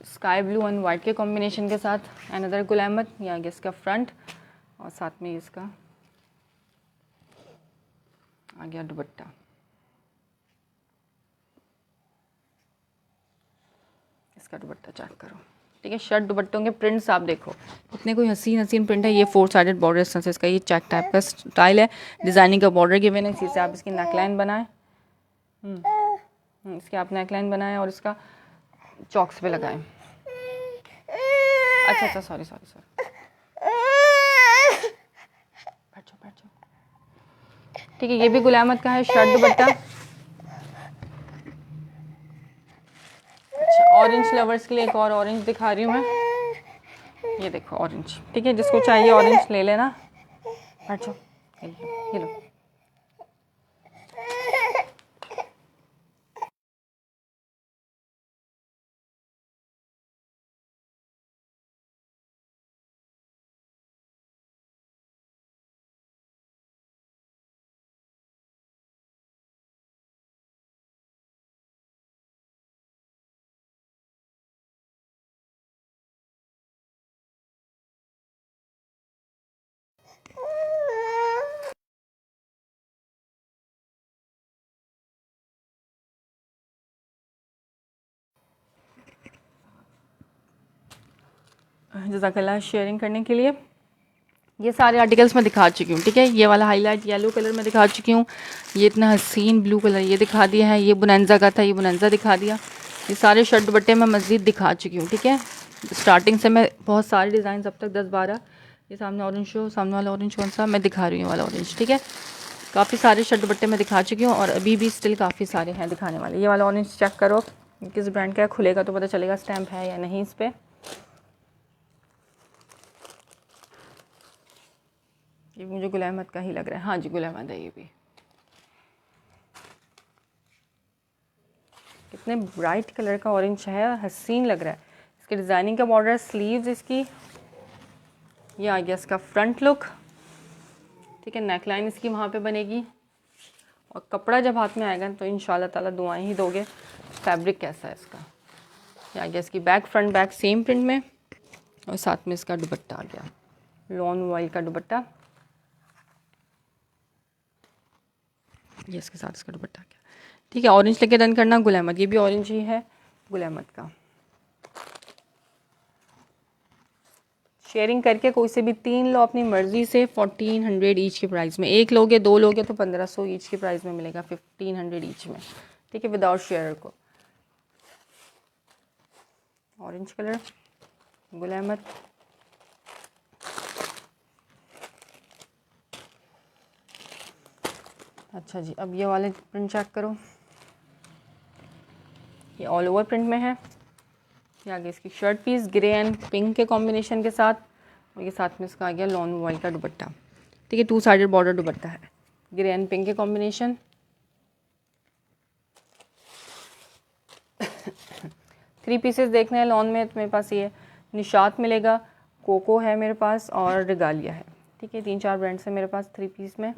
स्काई ब्लू एंड वाइट के कॉम्बिनेशन के साथ अनदर गुल अहमद। ये आ गया इसका फ्रंट, और साथ में इसका आ गया दुपट्टा। इसका दुपट्टा चेक करो। ठीक है, शर्ट दुपट्टों के प्रिंट्स आप देखो, इतने कोई हसीन हसीन प्रिंट है। ये 4 साइडेड बॉर्डर इस तरह से, इसका ये चेक टाइप का स्टाइल है, डिज़ाइनिंग का बॉर्डर गिवन है, इसी से आप इसकी नेकलाइन बनाएं। इसके आप नेकलाइन बनाएं और इसका चॉक्स पे लगाएं। अच्छा, सॉरी बैठ जाओ। ठीक है, ये भी गुल अहमद का है शर्ट दुपट्टा। अच्छा, ऑरेंज लवर्स के लिए एक और ऑरेंज दिखा रही हूँ मैं, ये देखो ऑरेंज। ठीक है, जिसको चाहिए ऑरेंज ले लेना। बैठ जाओ, ये लो। जज़ाकल्लाह शेयरिंग करने के लिए। ये सारे आर्टिकल्स मैं दिखा चुकी हूँ। ठीक है, ये वाला हाईलाइट येलो कलर में दिखा चुकी हूँ, ये इतना हसीन ब्लू कलर ये दिखा दिया है, ये बुनंजा का था, ये बुनंजा दिखा दिया। ये सारे शर्ट दुपट्टे मैं मज़ीद दिखा चुकी हूँ। ठीक है, स्टार्टिंग से मैं बहुत सारे डिज़ाइन अब तक 10-12, ये सामने ऑरेंज शो, सामने वाला ऑरेंज कौन सा मैं दिखा रही हूँ, वाला ऑरेंज। ठीक है, काफ़ी सारे शर्ट दुपट्टे मैं दिखा चुकी हूँ, और अभी भी स्टिल काफ़ी सारे हैं दिखाने वाले। ये वाला ऑरेंज चेक करो, किस ब्रांड का है, खुलेगा तो पता चलेगा स्टैम्प है या नहीं इस पर। ये मुझे गुल अहमद का ही लग रहा है, हाँ जी गुल अहमद है ये भी। कितने ब्राइट कलर का ऑरेंज है, हसीन लग रहा है। इसके डिज़ाइनिंग का बॉर्डर, स्लीव्स इसकी, ये आ गया इसका फ्रंट लुक। ठीक है, नेकलाइन इसकी वहाँ पे बनेगी, और कपड़ा जब हाथ में आएगा तो इंशाल्लाह ताला दुआएं ही दोगे। फैब्रिक कैसा है इसका, ये आ गया इसकी back, front back same print में, और साथ में इसका दुपट्टा आ गया, लॉन वॉइल का दुपट्टा। ये इसके साथ इसका दुपट्टा क्या। ठीक है, ऑरेंज लेके डन करना। गुल अहमद, ये भी ऑरेंज ही है गुल अहमद का। शेयरिंग करके कोई से भी 3 लो अपनी मर्ज़ी से, 1400 ईच के प्राइस में। एक लोगे 2 लोगे तो 1500 ईच के प्राइस में मिलेगा, 1500 ईच में। ठीक है, विदाउट शेयर को। ऑरेंज कलर गुल अहमद, अच्छा जी। अब ये वाले प्रिंट चेक करो, ये ऑल ओवर प्रिंट में है। ये आगे इसकी shirt piece grey and pink के कॉम्बिनेशन के साथ, और ये साथ में इसका आ गया लॉन वॉइल का दुपट्टा। ठीक है, 2 साइडेड बॉर्डर दुपट्टा है, ग्रे एंड पिंक के कॉम्बिनेशन। 3 पीसेस देखने हैं लॉन में, तो मेरे पास ये निशात मिलेगा, कोको है मेरे पास, और रिगालिया है। ठीक है, 3-4 ब्रांड्स हैं मेरे पास 3 पीस में।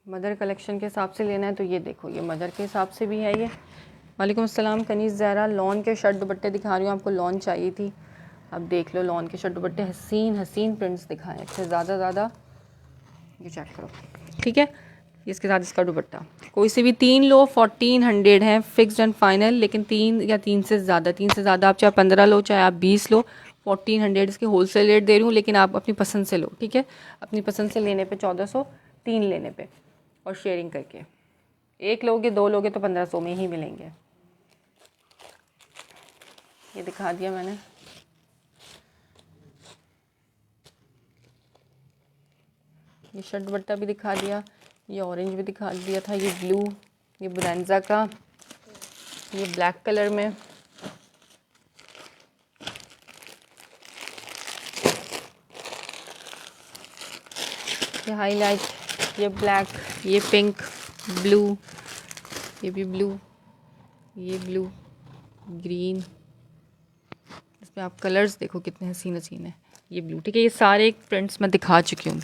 मदर कलेक्शन के हिसाब से लेना है तो ये देखो, ये मदर के हिसाब से भी है ये। वालेकुम अस्सलाम कनीज़ ज़हरा, लॉन के शर्ट दुपट्टे दिखा रही हूँ आपको, लॉन चाहिए थी अब देख लो लॉन के शर्ट दुपट्टे, हसीन हसीन प्रिंट्स दिखाएं इससे ज़्यादा। ये चेक करो, ठीक है। इसके साथ इसका दुपट्टा, कोई से भी 3 लो 1400 है फिक्स्ड एंड फाइनल, लेकिन 3 या 3 से ज़्यादा आप चाहे 15 लो चाहे आप 20 लो, 1400 इसके होलसेल रेट दे रही हूँ, लेकिन आप अपनी पसंद से लो, ठीक है। अपनी पसंद से लेने पे 1400, 3 लेने पे और शेयरिंग करके, 1 लोगे 2 लोगे तो 1500 में ही मिलेंगे। ये दिखा दिया मैंने। ये शर्ट दुपट्टा भी दिखा दिया, ये ऑरेंज भी दिखा दिया था, ये ब्लू, ये ब्रांजा का, ये ब्लैक कलर में, ये हाईलाइट, ये ब्लैक, ये पिंक, ब्लू, ये भी ब्लू, ये ब्लू, ग्रीन, इसमें आप कलर्स देखो कितने हसीन हसीन है, ये ब्लू, ठीक है। ये सारे प्रिंट्स मैं दिखा चुकी हूँ।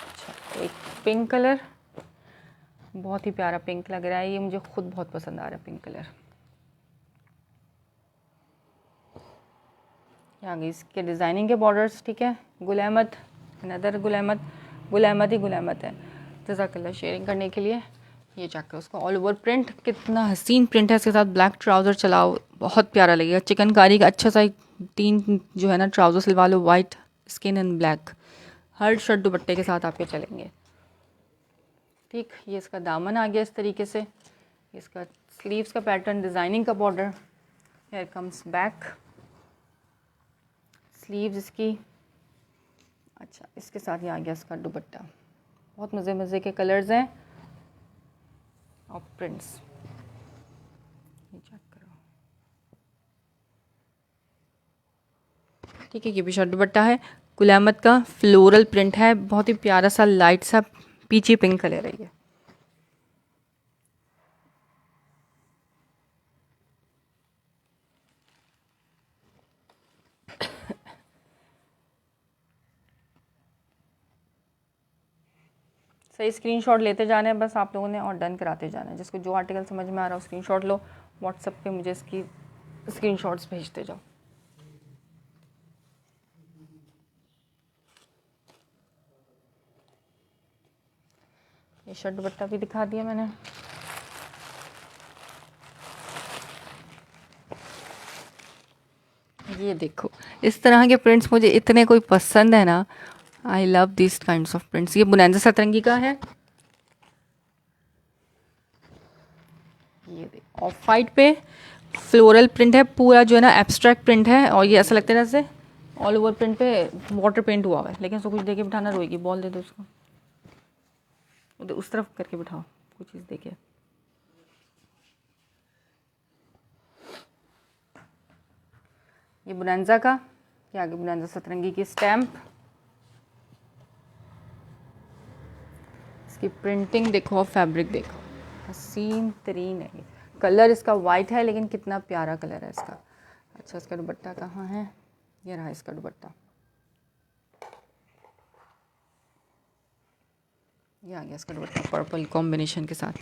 अच्छा, एक पिंक कलर, बहुत ही प्यारा पिंक लग रहा है, ये मुझे खुद बहुत पसंद आ रहा है पिंक कलर। आगे इसके डिज़ाइनिंग के बॉर्डर्स, ठीक है। गुल अहमद, अनदर गुल अहमद, गुल अहमद ही गुल अहमद है। जज़ाकल्लाह शेयरिंग करने के लिए। ये चेक करो उसका ऑल ओवर प्रिंट, कितना हसीन प्रिंट है। इसके साथ ब्लैक ट्राउज़र चलाओ, बहुत प्यारा लगेगा। चिकनकारी का अच्छा सा 3 जो है ना ट्राउज़र सिलवा लो, वाइट स्किन एंड ब्लैक, हर शर्ट दुपट्टे के साथ आपके चलेंगे, ठीक। ये इसका दामन आ गया इस तरीके से, इसका स्लीव्स का पैटर्न, डिज़ाइनिंग का border, here comes back, sleeves इसकी। अच्छा, इसके साथ ही आ गया इसका दुपट्टा, बहुत मज़े मज़े के कलर्स हैं और प्रिंट्स। ये चेक करो, ठीक है। ये भी शर्ट दुपट्टा है, गुल अहमद का फ्लोरल प्रिंट है, बहुत ही प्यारा सा लाइट सा पीची पिंक कलर है ये। सही स्क्रीनशॉट लेते जाने हैं बस आप लोगों ने और डन कराते जाना है। जिसको जो आर्टिकल समझ में आ रहा हो स्क्रीनशॉट लो, व्हाट्सएप पे मुझे इसकी स्क्रीनशॉट्स भेजते जाओ। ये शर्ट दुपट्टा भी दिखा दिया मैंने। ये देखो, इस तरह के प्रिंट्स मुझे इतने कोई पसंद है ना, I love this kinds of prints. ये बुनैंजा सतरंगी का है, ये देखो ऑफ वाइट पे फ्लोरल प्रिंट है, पूरा जो है ना एब्स्ट्रैक्ट प्रिंट है, और ये ऐसा लगता है जैसे ऑल ओवर प्रिंट पे वाटर पेंट हुआ हुआ है। लेकिन उसको कुछ देके बिठाना, रोएगी, बॉल दे दो उसको, उस तरफ करके बिठाओ, कुछ चीज़ देखे। ये बुनैंजा का, ये आगे बुनैंजा सतरंगी की स्टैम्प, इसकी प्रिंटिंग देखो और फैब्रिक देखो, हसीन तरीन है। कलर इसका वाइट है लेकिन कितना प्यारा कलर है इसका। अच्छा, इसका दुपट्टा कहाँ है? ये रहा इसका दुपट्टा, ये आ गया इसका दुपट्टा पर्पल कॉम्बिनेशन के साथ,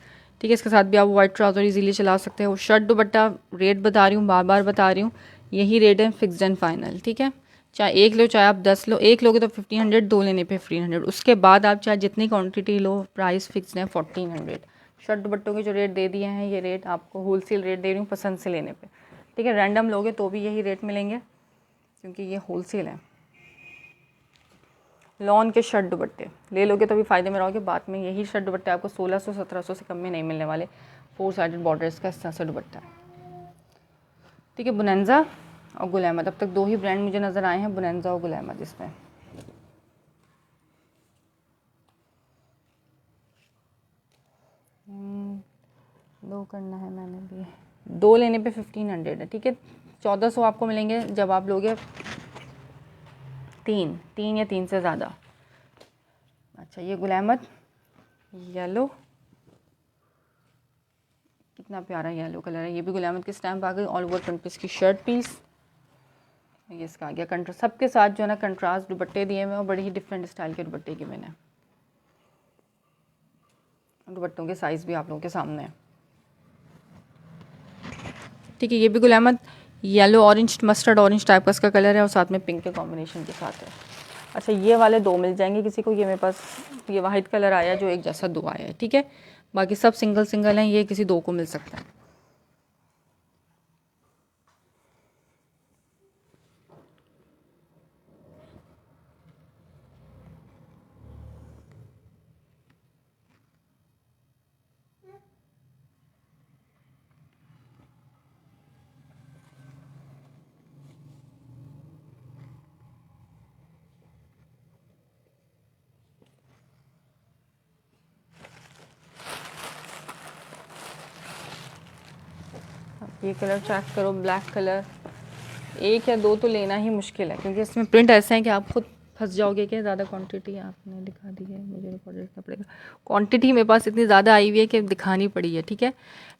ठीक है। इसके साथ भी आप वाइट ट्राउज़र इजीली चला सकते हो। शर्ट दुपट्टा रेट बता रही हूँ, बार बार बता रही हूँ, यही रेट है फिक्स्ड एंड फाइनल, ठीक है। चाहे 1 लो चाहे आप 10 लो, 1 लोगे तो 1500, 2 लेने पे 300, उसके बाद आप चाहे जितनी क्वांटिटी लो प्राइस फिक्स्ड है 1400। शर्ट दुपट्टों के जो रेट दे दिए हैं ये रेट आपको होलसेल रेट दे रही हूँ पसंद से लेने पे, ठीक है। रैंडम लोगे तो भी यही रेट मिलेंगे क्योंकि ये होलसेल है। लॉन के शर्ट दुपट्टे ले लोगे तो भी फ़ायदे में रहोगे, बाद में यही शर्ट दुपट्टे आपको 1600-1700 से कम में नहीं मिलने वाले। 4 साइडेड बॉर्डर्स का इस तरह से दुपट्टा है, ठीक है। बुनैंजा और गुल अहमद, अब तक 2 ही ब्रांड मुझे नज़र आए हैं, बुनैंजा और गुल अहमद। इसमें दो करना है मैंने भी, 2 लेने पे 1500 है, ठीक है। 1400 आपको मिलेंगे जब आप लोगे 3 या 3 से ज़्यादा। अच्छा, ये गुल अहमद येलो, कितना प्यारा येलो कलर है, ये भी गुल अहमद की स्टैम्प आ गई। ऑल ओवर प्रिंट पे इसकी शर्ट पीस, ये इसका आ गया कंट्रास्ट, सबके साथ जो है ना कंट्रास्ट दुपट्टे दिए हुए और बड़ी ही डिफरेंट स्टाइल के दुपट्टे के मैंने। दुपट्टों के साइज़ भी आप लोगों के सामने है। ठीक है, ये भी Gul Ahmed yellow orange mustard orange type का इसका कलर है और साथ में पिंक के कॉम्बिनेशन के साथ है। अच्छा, ये वाले 2 मिल जाएंगे किसी को, ये मेरे पास ये वाहिद कलर आया जो एक जैसा 2 आया है, ठीक है। बाकी सब सिंगल सिंगल हैं, ये किसी 2 को मिल सकता है। ये कलर चेक करो, ब्लैक कलर, 1 या 2 तो लेना ही मुश्किल है क्योंकि इसमें प्रिंट ऐसे हैं कि आप खुद फंस जाओगे कि ज़्यादा क्वांटिटी आपने दिखा दी है, मुझे रिकॉर्ड रखना पड़ेगा। क्वांटिटी मेरे पास इतनी ज़्यादा आई हुई है कि दिखानी पड़ी है, ठीक है।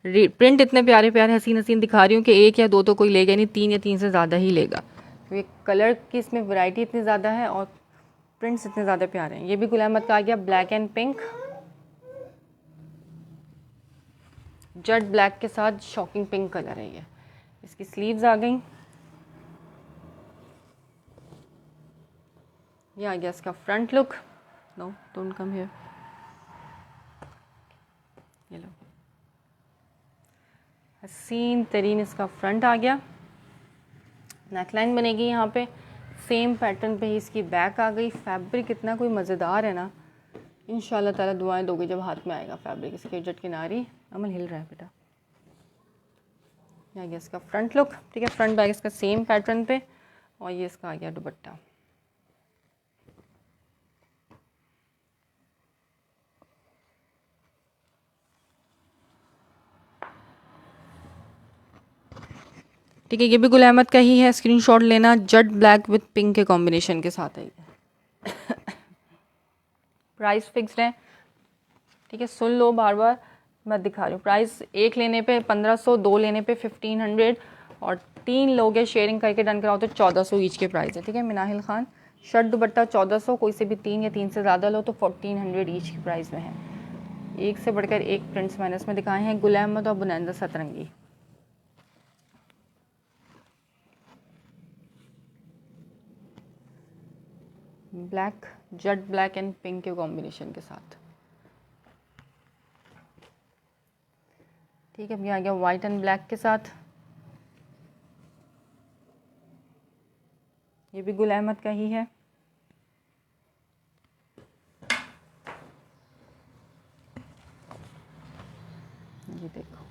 प्रिंट इतने प्यारे प्यारे हसीन हसीन दिखा रही हूँ कि 1 या 2 तो कोई लेगा नहीं, 3 या 3 से ज़्यादा ही लेगा क्योंकि कलर की इसमें वैरायटी इतनी ज़्यादा है और प्रिंट्स इतने ज़्यादा प्यारे हैं। ये भी गुल अहमद का आ गया black and pink, jet black के साथ शॉकिंग पिंक कलर है। ये इसकी स्लीव्स आ गई, ये आ गया इसका front look. No don't come here, ये लो, हसीन तरीन इसका फ्रंट आ गया। नेकलाइन बनेगी यहाँ पे, सेम पैटर्न पे ही इसकी बैक आ गई। फैब्रिक इतना कोई मज़ेदार है ना, इंशाल्लाह ताला दुआएं दोगे जब हाथ में आएगा फैब्रिक। इसकी एजेड किनारी, अमल हिल रहा है बेटा। ये आ गया इसका फ्रंट लुक, ठीक है। फ्रंट बैक इसका सेम पैटर्न पे और ये इसका आ गया दुपट्टा। ठीक है, ये भी गुल अहमद का ही है, स्क्रीनशॉट लेना। जेट ब्लैक विद पिंक के कॉम्बिनेशन के साथ है ये। प्राइस फिक्स्ड है, ठीक है, सुन लो, बार बार मैं दिखा रही हूँ। प्राइस 1 लेने पे 1500, 2 लेने पे 1500 और 3 लोग हैं शेयरिंग करके डन कराओ तो 1400 ईच के प्राइस है, ठीक है। मिनाहिल खान, शर्ट दुपट्टा 1400, कोई से भी 3 या 3 से ज़्यादा लो तो 1400 ईच की प्राइस में है। एक से बढ़कर एक प्रिंट्स मैंने इसमें दिखाए हैं, गुल अहमद और बुनंदा सतरंगी। Black, jet black and pink के कॉम्बिनेशन के साथ, ठीक है। अब ये आ गया वाइट एंड ब्लैक के साथ, ये भी गुल अहमद का ही है। ये देखो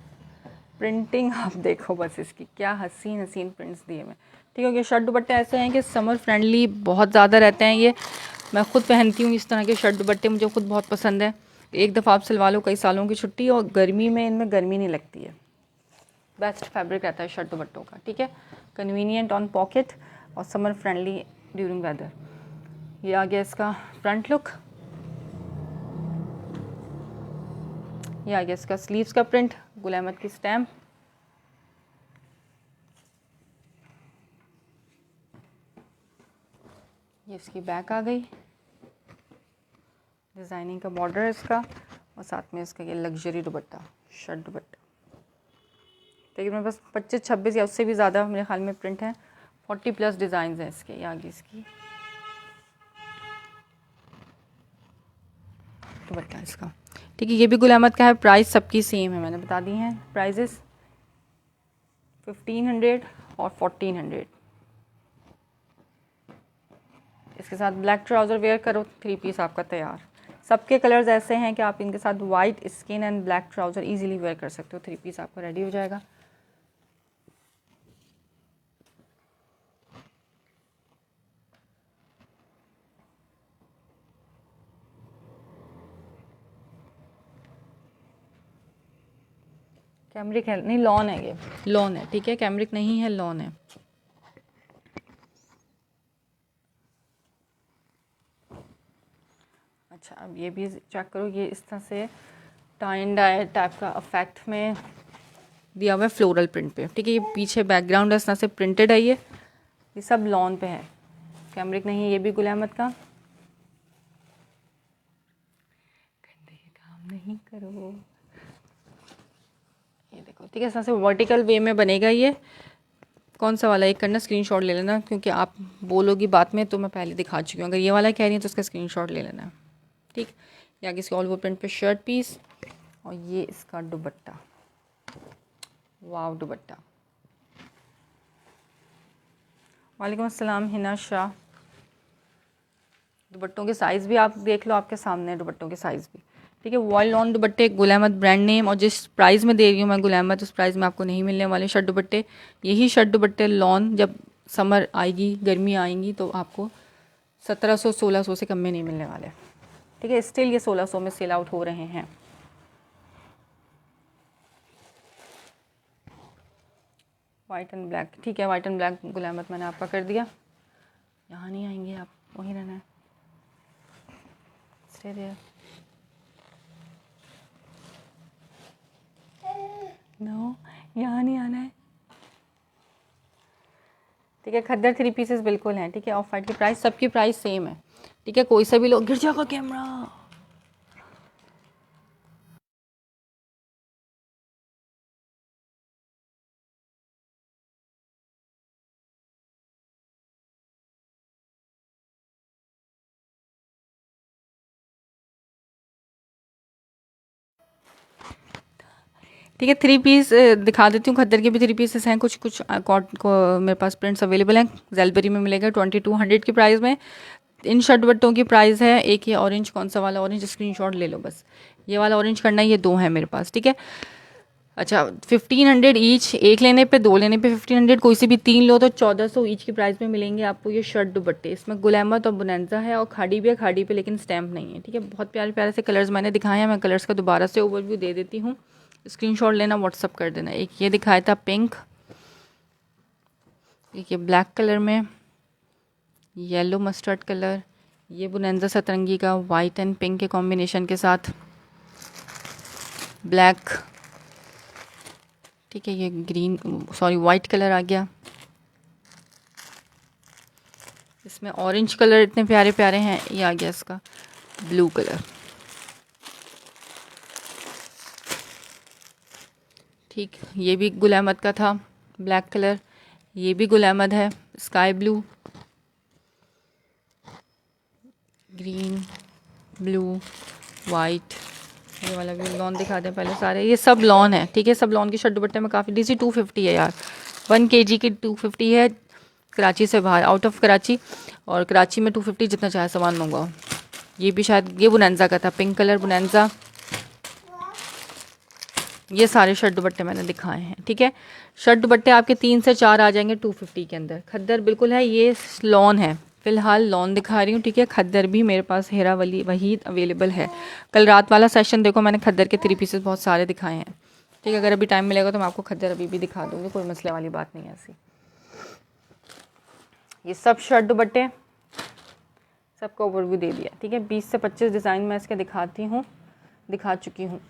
प्रिंटिंग, आप देखो बस इसकी, क्या हसीन हसीन प्रिंट्स दिए मैं, ठीक है। ये शर्ट दुपट्टे ऐसे हैं कि समर फ्रेंडली बहुत ज़्यादा रहते हैं। ये मैं खुद पहनती हूँ इस तरह के शर्ट दुपट्टे, मुझे खुद बहुत पसंद है। एक दफ़ा आप सिलवा लो कई सालों की छुट्टी, और गर्मी में इनमें गर्मी नहीं लगती है। बेस्ट फैब्रिक रहता है शर्ट दुपट्टों का, ठीक है। कन्वीनियंट ऑन पॉकेट और समर फ्रेंडली ड्यूरिंग वेदर। ये आ गया इसका फ्रंट लुक, ये आ गया इसका स्लीव्स का प्रिंट, गुल अहमद की स्टैम्प। ये इसकी बैक आ गई, डिज़ाइनिंग का बॉर्डर है इसका और साथ में इसका ये लग्जरी दुपट्टा, शर्ट दुपट्टा। लेकिन मेरे पास 25-26 या उससे भी ज़्यादा मेरे ख्याल में प्रिंट हैं, 40+ डिज़ाइन हैं इसके। ये आगे इसकी दुपट्टा इसका, ठीक है। ये भी गुल अहमद का है। प्राइस सबकी सेम है, मैंने बता दी हैं प्राइजेस, 1500 और 1400। इसके साथ ब्लैक ट्राउज़र वेयर करो, 3 पीस आपका तैयार। सबके कलर्स ऐसे हैं कि आप इनके साथ white skin and black trouser easily wear कर सकते हो, 3 पीस आपका रेडी हो जाएगा। कैमरिक है नहीं, लॉन है, ये लॉन है, ठीक है। कैमरिक नहीं है, लॉन है। अच्छा, अब ये भी चेक करो, ये इस तरह से टाई एंड डाई टाइप का इफेक्ट में दिया हुआ है फ्लोरल प्रिंट पे, ठीक है। ये पीछे बैकग्राउंड है इस तरह से प्रिंटेड है, ये सब लॉन पे है, कैमरिक नहीं है। ये भी गुल अहमद का, गंदे काम नहीं करो। ये देखो देखो ठीक है, इस तरह से वर्टिकल वे में बनेगा ये। कौन सा वाला एक करना, स्क्रीनशॉट ले लेना, क्योंकि आप बोलोगी बात में तो मैं पहले दिखा चुकी हूँ। अगर ये वाला कह रही है तो उसका स्क्रीनशॉट ले लेना, ठीक। या किसी ऑल ओवर प्रिंट पे शर्ट पीस, और ये इसका दुपट्टा, वाव दुपट्टा। वालेकुम अस्सलाम हिना शाह। दुपट्टों के साइज़ भी आप देख लो, आपके सामने है दुपट्टों के साइज़ भी, ठीक है। वॉल लॉन दुपट्टे, गुल अहमद ब्रांड नेम, और जिस प्राइस में दे रही हूँ मैं गुल अहमद, उस प्राइस में आपको नहीं मिलने वाले शर्ट दुपट्टे। यही शर्ट दुपट्टे लॉन जब समर आएगी, गर्मी आएंगी, तो आपको 1700-1600 से कम में नहीं मिलने वाले, ठीक है। स्टिल ये 1600 में सेल आउट हो रहे हैं। वाइट एंड ब्लैक, ठीक है। White and black Gul Ahmed मैंने आपका कर दिया। यहाँ नहीं आएंगे आप, वहीं रहना है, स्टे देयर। नो, यहाँ नहीं आना है, ठीक है। खद्दर 3 पीसेस बिल्कुल हैं, ठीक है। ऑफ वाइट की प्राइस, सबकी प्राइस सेम है, ठीक है। कोई सा भी लोग, गिर जाएगा कैमरा। ठीक है, 3 पीस दिखा देती हूँ। खद्दर के भी 3 पीसेस हैं, कुछ कुछ कॉट को मेरे पास प्रिंट्स अवेलेबल हैं। जेलबरी में मिलेगा 2200 की प्राइस में। इन शर्ट बट्टों की प्राइस है, एक ये ऑरेंज, कौन सा वाला ऑरेंज, स्क्रीनशॉट ले लो बस, ये वाला ऑरेंज करना है, ये 2 है मेरे पास, ठीक है। अच्छा, 1500 ईच, एक लेने पे 2 लेने पे 1500, कोई से भी 3 लो तो 1400 ईच की प्राइस में मिलेंगे आपको ये शर्ट दुपट्टे। इसमें गुल अहमद और बुनैंजा है, और खाड़ी भी है, खाड़ी पे लेकिन स्टैम्प नहीं है, ठीक है। बहुत प्यारे प्यारे से कलर्स मैंने दिखाए हैं, मैं कलर्स का दोबारा से ओवरव्यू दे देती हूँ, स्क्रीनशॉट लेना, व्हाट्सअप कर देना। एक ये दिखाया था पिंक, एक ये ब्लैक कलर में, येलो मस्टर्ड कलर, ये बुनैंजा सतरंगी का वाइट एंड पिंक के कॉम्बिनेशन के साथ, ब्लैक, ठीक है। ये ग्रीन, सॉरी वाइट कलर आ गया, इसमें ऑरेंज कलर इतने प्यारे प्यारे हैं। ये आ गया इसका ब्लू कलर, ठीक। ये भी गुल अहमद का था, ब्लैक कलर, ये भी गुल अहमद है, sky blue, green, blue, white. ये वाला भी लॉन दिखा दें पहले सारे, ये सब लॉन है, ठीक है। सब लॉन की शर्ट दुपट्टे में काफ़ी डीसी 250 है यार, 1 kg की 250 है, कराची से बाहर, आउट ऑफ कराची, और कराची में 250, जितना चाहे सामान मंगवाओ। ये भी शायद, ये बुनैंजा का था, पिंक कलर बुनैंजा। ये सारे शर्ट दुपट्टे मैंने दिखाए हैं, ठीक है। शर्ट दुपट्टे आपके 3 से 4 आ जाएंगे 250 के अंदर। खद्दर बिल्कुल है, ये लॉन है, फ़िलहाल लॉन दिखा रही हूँ, ठीक है। खद्दर भी मेरे पास हेरा वली वहीद अवेलेबल है। कल रात वाला सेशन देखो, मैंने खद्दर के 3 पीसेस बहुत सारे दिखाए हैं, ठीक है। अगर अभी टाइम मिलेगा तो मैं आपको खद्दर अभी भी दिखा दूँगी, कोई मसले वाली बात नहीं है ऐसी। ये सब शर्ट दुपट्टे, सबका ओवरव्यू दे दिया, ठीक है। 20 से 25 डिज़ाइन मैं इसके दिखा चुकी हूँ।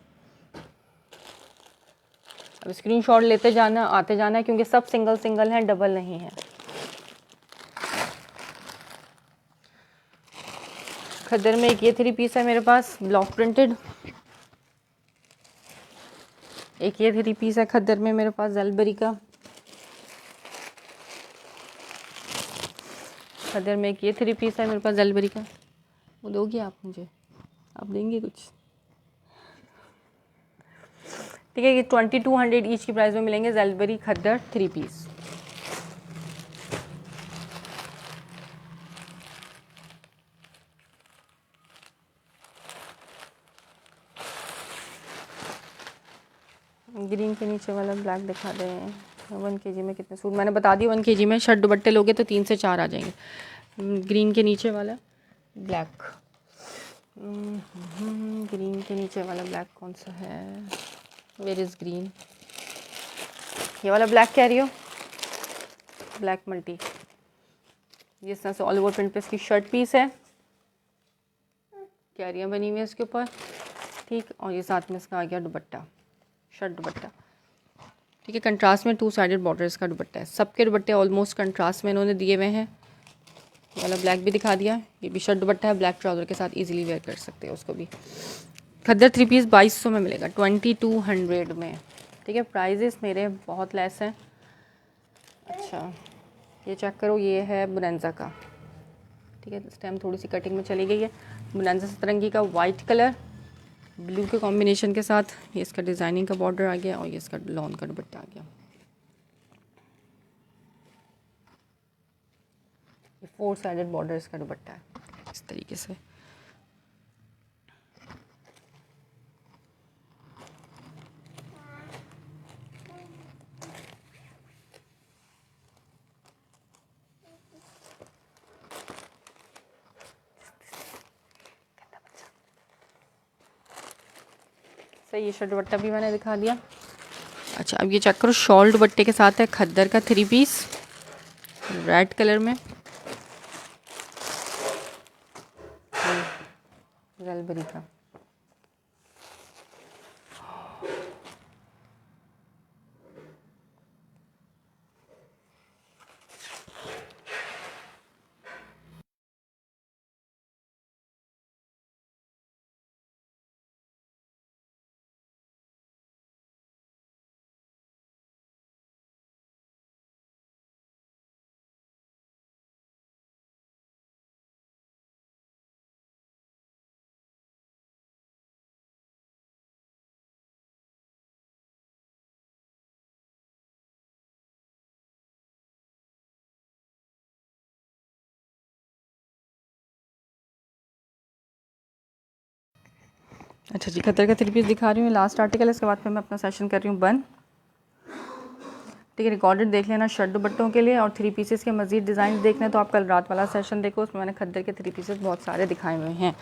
अब स्क्रीनशॉट लेते जाना, आते जाना है, क्योंकि सब सिंगल सिंगल हैं, डबल नहीं है। खद्दर में एक ये 3 पीस है मेरे पास, ब्लॉक प्रिंटेड। एक ये 3 पीस है खद्दर में मेरे पास, जेलबरी का। खद्दर में एक ये 3 पीस है मेरे पास, जेलबरी का। वो दोगी आप मुझे, आप देंगे कुछ, ठीक है। ये 2200 ईच की प्राइस में मिलेंगे, जेलबरी खद्दर 3 पीस। ग्रीन के नीचे वाला ब्लैक दिखा दें। 1 kg में कितने सूट, मैंने बता दी। 1 kg में शर्ट दुपट्टे लोगे तो 3 से 4 आ जाएंगे। ग्रीन के नीचे वाला ब्लैक, ग्रीन के नीचे वाला ब्लैक कौन सा है, वेयर इज़ ग्रीन, ये वाला ब्लैक कह रही हो, ब्लैक मल्टी। ये इस तरह से ऑल ओवर प्रिंट पे इसकी शर्ट पीस है, कैरियाँ बनी हुई है इसके ऊपर, ठीक। और ये साथ में इसका आ गया दुपट्टा, शर्ट दुपट्टा, ठीक है। कंट्रास्ट में 2 साइडेड बॉर्डर इसका दुपट्टा है। सबके दुपट्टे ऑलमोस्ट कंट्रास्ट में इन्होंने दिए हुए हैं। ये वाला ब्लैक भी दिखा दिया, ये भी शर्ट दुपट्टा है, ब्लैक ट्राउज़र के साथ इजीली वेयर कर सकते हो उसको भी। खद्दर 3 पीस 2200 में मिलेगा, 2200 में। ठीक है। प्राइजेस मेरे बहुत लेस हैं। अच्छा ये चेक करो, ये है बुनेंजा का, ठीक है। इस टाइम थोड़ी सी कटिंग में चली गई है। बुनेंजा सतरंगी का वाइट कलर ब्लू के कॉम्बिनेशन के साथ, ये इसका डिज़ाइनिंग का बॉर्डर आ गया और ये इसका लॉन का दुपट्टा आ गया। ये 4 साइडेड बॉर्डर इसका दुपट्टा है इस तरीके से। सही, ये शर्ट दुपट्टा भी मैंने दिखा दिया। अच्छा अब ये चेक करो, शॉल दुपट्टे के साथ है खद्दर का 3 पीस रेड कलर में, रलबरी का। अच्छा जी, खद्दर का 3 पीस दिखा रही हूँ, लास्ट आर्टिकल, इसके बाद फिर मैं अपना सेशन कर रही हूँ बंद। ठीक है, रिकॉर्डेड देख लेना शर्ट दुपट्टों के लिए, और 3 पीसेस के मज़ीद डिज़ाइन देखने तो आप कल रात वाला सेशन देखो, उसमें मैंने खद्दर के 3 पीसेस बहुत सारे दिखाए हुए हैं।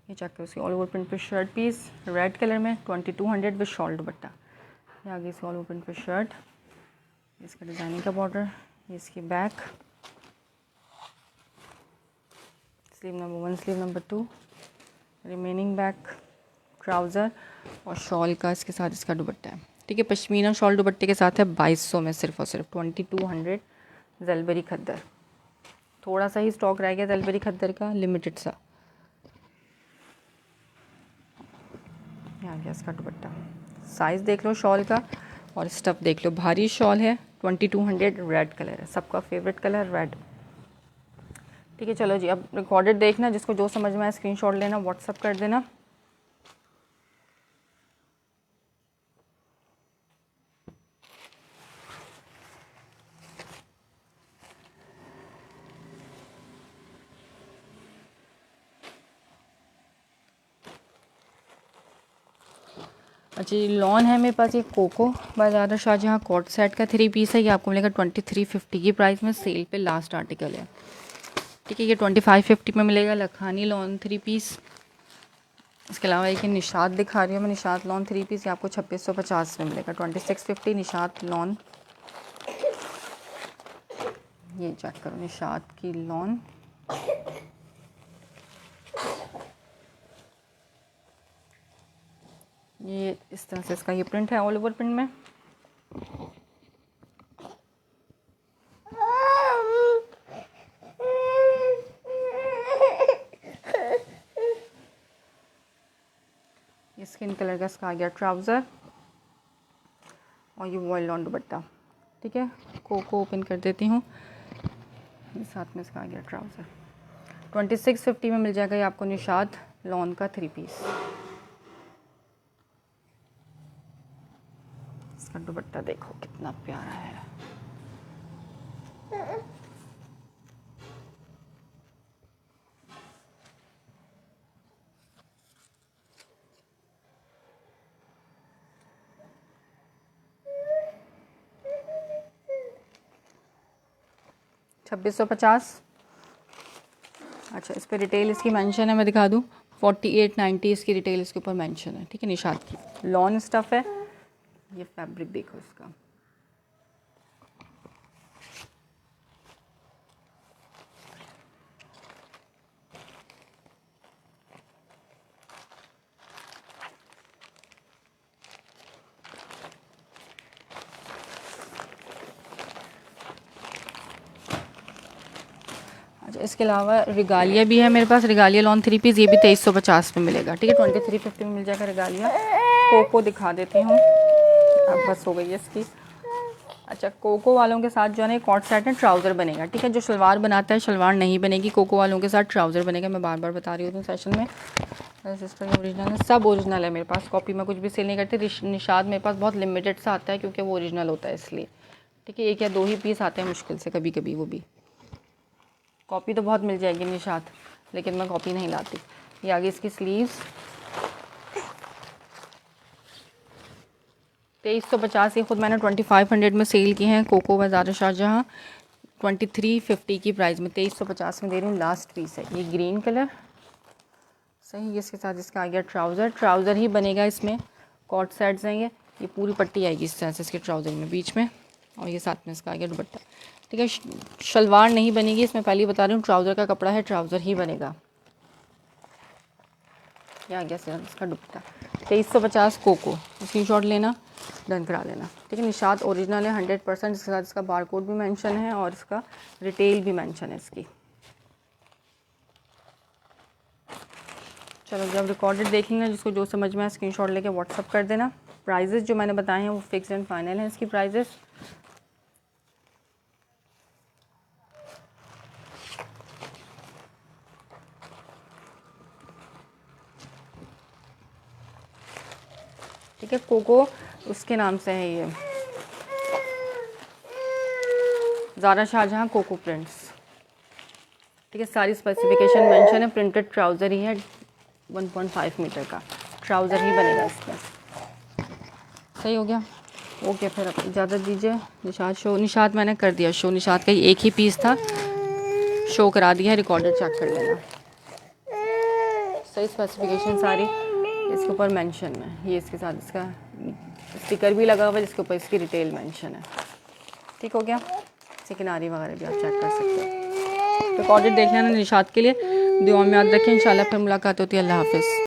ये चेक करो, उसकी ऑल ओवर प्रिंट पे शर्ट पीस रेड कलर में 2200 विद शॉल दुपट्टा। ये आगे से ऑल ओवर प्रिंट पे शर्ट, इसका डिज़ाइनिंग का बॉर्डर, ये इसकी back, sleeve number 1, sleeve number 2, remaining back, trouser और शॉल का इसके साथ इसका दुपट्टा है। ठीक है, पश्मीना शॉल दुपट्टे के साथ है 2200 में, सिर्फ और सिर्फ 2200 जलबरी खद्दर। थोड़ा सा ही स्टॉक रह गया जलबरी खद्दर का, लिमिटेड सा। यहाँ गया इसका दुपट्टा, साइज़ देख लो शॉल का और स्टफ़ देख लो, भारी शॉल है, 2200 रेड कलर है, सबका फेवरेट कलर रेड। ठीक है, चलो जी, अब रिकॉर्डेड देखना, जिसको जो समझ में आए स्क्रीनशॉट लेना, व्हाट्सअप कर देना। अच्छा जी, लॉन है मेरे पास, ये कोको बाज़ार शाहजहाँ कॉट सेट का 3 पीस है, ये आपको मिलेगा 2350 की प्राइस में, सेल पे लास्ट आर्टिकल है। ठीक है, ये 2550 में मिलेगा लखानी लॉन 3 पीस। इसके अलावा एक निशात दिखा रही हूँ मैं, निशात लॉन 3 पीस, ये आपको 2650 में मिलेगा, 2650 निशात लॉन। ये चेक करो, निशात की लॉन, ये इस तरह से इसका ये प्रिंट है, ऑल ओवर प्रिंट में। ये स्किन कलर का इसका आ गया ट्राउज़र और ये वॉयल लॉन दुपट्टा। ठीक है, कोको ओपन कर देती हूँ, साथ में इसका आ गया ट्राउज़र। 2650 में मिल जाएगा ये आपको निशात लॉन का 3 पीस। इसका दुपट्टा देखो कितना प्यारा है। $2650। अच्छा, इस पर रिटेल इसकी मेंशन है, मैं दिखा दूँ, 4890 इसकी रिटेल इसके ऊपर मेंशन है। ठीक है, निशात की लॉन स्टफ़ है, ये फैब्रिक देखो इसका, इसके अलावा रिगालिया भी है मेरे पास, रिगालिया लॉन 3 पीस, ये भी 2350 में मिलेगा, ठीक है। 2350 में मिल जाएगा रिगालिया। कोको दिखा देती हूँ, अब बस हो गई है इसकी। अच्छा, कोको वालों के साथ जो है ना कॉट सेट है, ट्राउज़र बनेगा, ठीक है। जो शलवार बनाता है शलवार नहीं बनेगी, कोको वालों के साथ ट्राउज़र बनेगा। मैं बार बार बता रही हूँ सेशन में। सिस्टर ओरिजिनल है, सब ओरिजिनल है मेरे पास, कॉपी में कुछ भी सेल नहीं करते। निशाद मेरे पास बहुत लिमिटेड सा आता है क्योंकि वो ओरिजिनल होता है इसलिए, ठीक है। 1 या 2 ही पीस आते हैं मुश्किल से, कभी कभी वो भी। कॉपी तो बहुत मिल जाएगी निशात, लेकिन मैं कॉपी नहीं लाती। ये आगे इसकी स्लीव्स 2350, ये खुद मैंने 2500 में सेल की हैं कोको बाज़ार शाहजहाँ। 2350 की प्राइस में 2350 में दे रही हूँ। लास्ट पीस है ये ग्रीन कलर, सही। इसके साथ इसका आ गया ट्राउज़र ही बनेगा इसमें, कॉट सेट्स हैं ये पूरी पट्टी आएगी इस तरह से इसके ट्राउज़र में बीच में, और ये साथ में इसका आ गया दुपट्टा, ठीक है। शलवार नहीं बनेगी इसमें, पहले ही बता रही हूँ, ट्राउज़र का कपड़ा है, ट्राउज़र ही बनेगा। ये आ गया सर इसका दुपट्टा। 2350 कोको, स्क्रीनशॉट लेना, डन करा लेना, ठीक है। निशात ओरिजिनल है 100%। इसके साथ इसका बारकोड भी मेंशन है और इसका रिटेल भी मेंशन है इसकी। चलो जब रिकॉर्डेड देखेंगे, जिसको जो समझ में आए स्क्रीनशॉट लेके व्हाट्सअप कर देना। प्राइजेस जो मैंने बताए हैं वो फिक्स एंड फाइनल है इसकी प्राइजेस। ठीक है, कोको उसके नाम से है ये, ज़ारा शाहजहाँ कोको प्रिंट्स, ठीक है। सारी स्पेसिफिकेशन मेंशन है। प्रिंटेड ट्राउज़र ही है, 1.5 मीटर का ट्राउज़र ही बनेगा इसमें, सही हो गया। ओके, फिर अब इजाज़त दीजिए। निशात मैंने कर दिया शो, निशात का एक ही पीस था, शो करा दिया है, रिकॉर्डेड चेक कर लेना। सही स्पेसिफिकेशन सारी इसके ऊपर मेंशन है। ये इसके साथ इसका स्टिकर भी लगा हुआ है जिसके ऊपर इसकी डिटेल मेंशन है, ठीक हो गया। इसकी किनारी वगैरह भी आप चेक कर सकते हो। रिकॉर्डेड देख लेना निशात के लिए। दुआ में याद रखें, इंशाल्लाह फिर मुलाकात होती है। अल्लाह हाफ़िज़।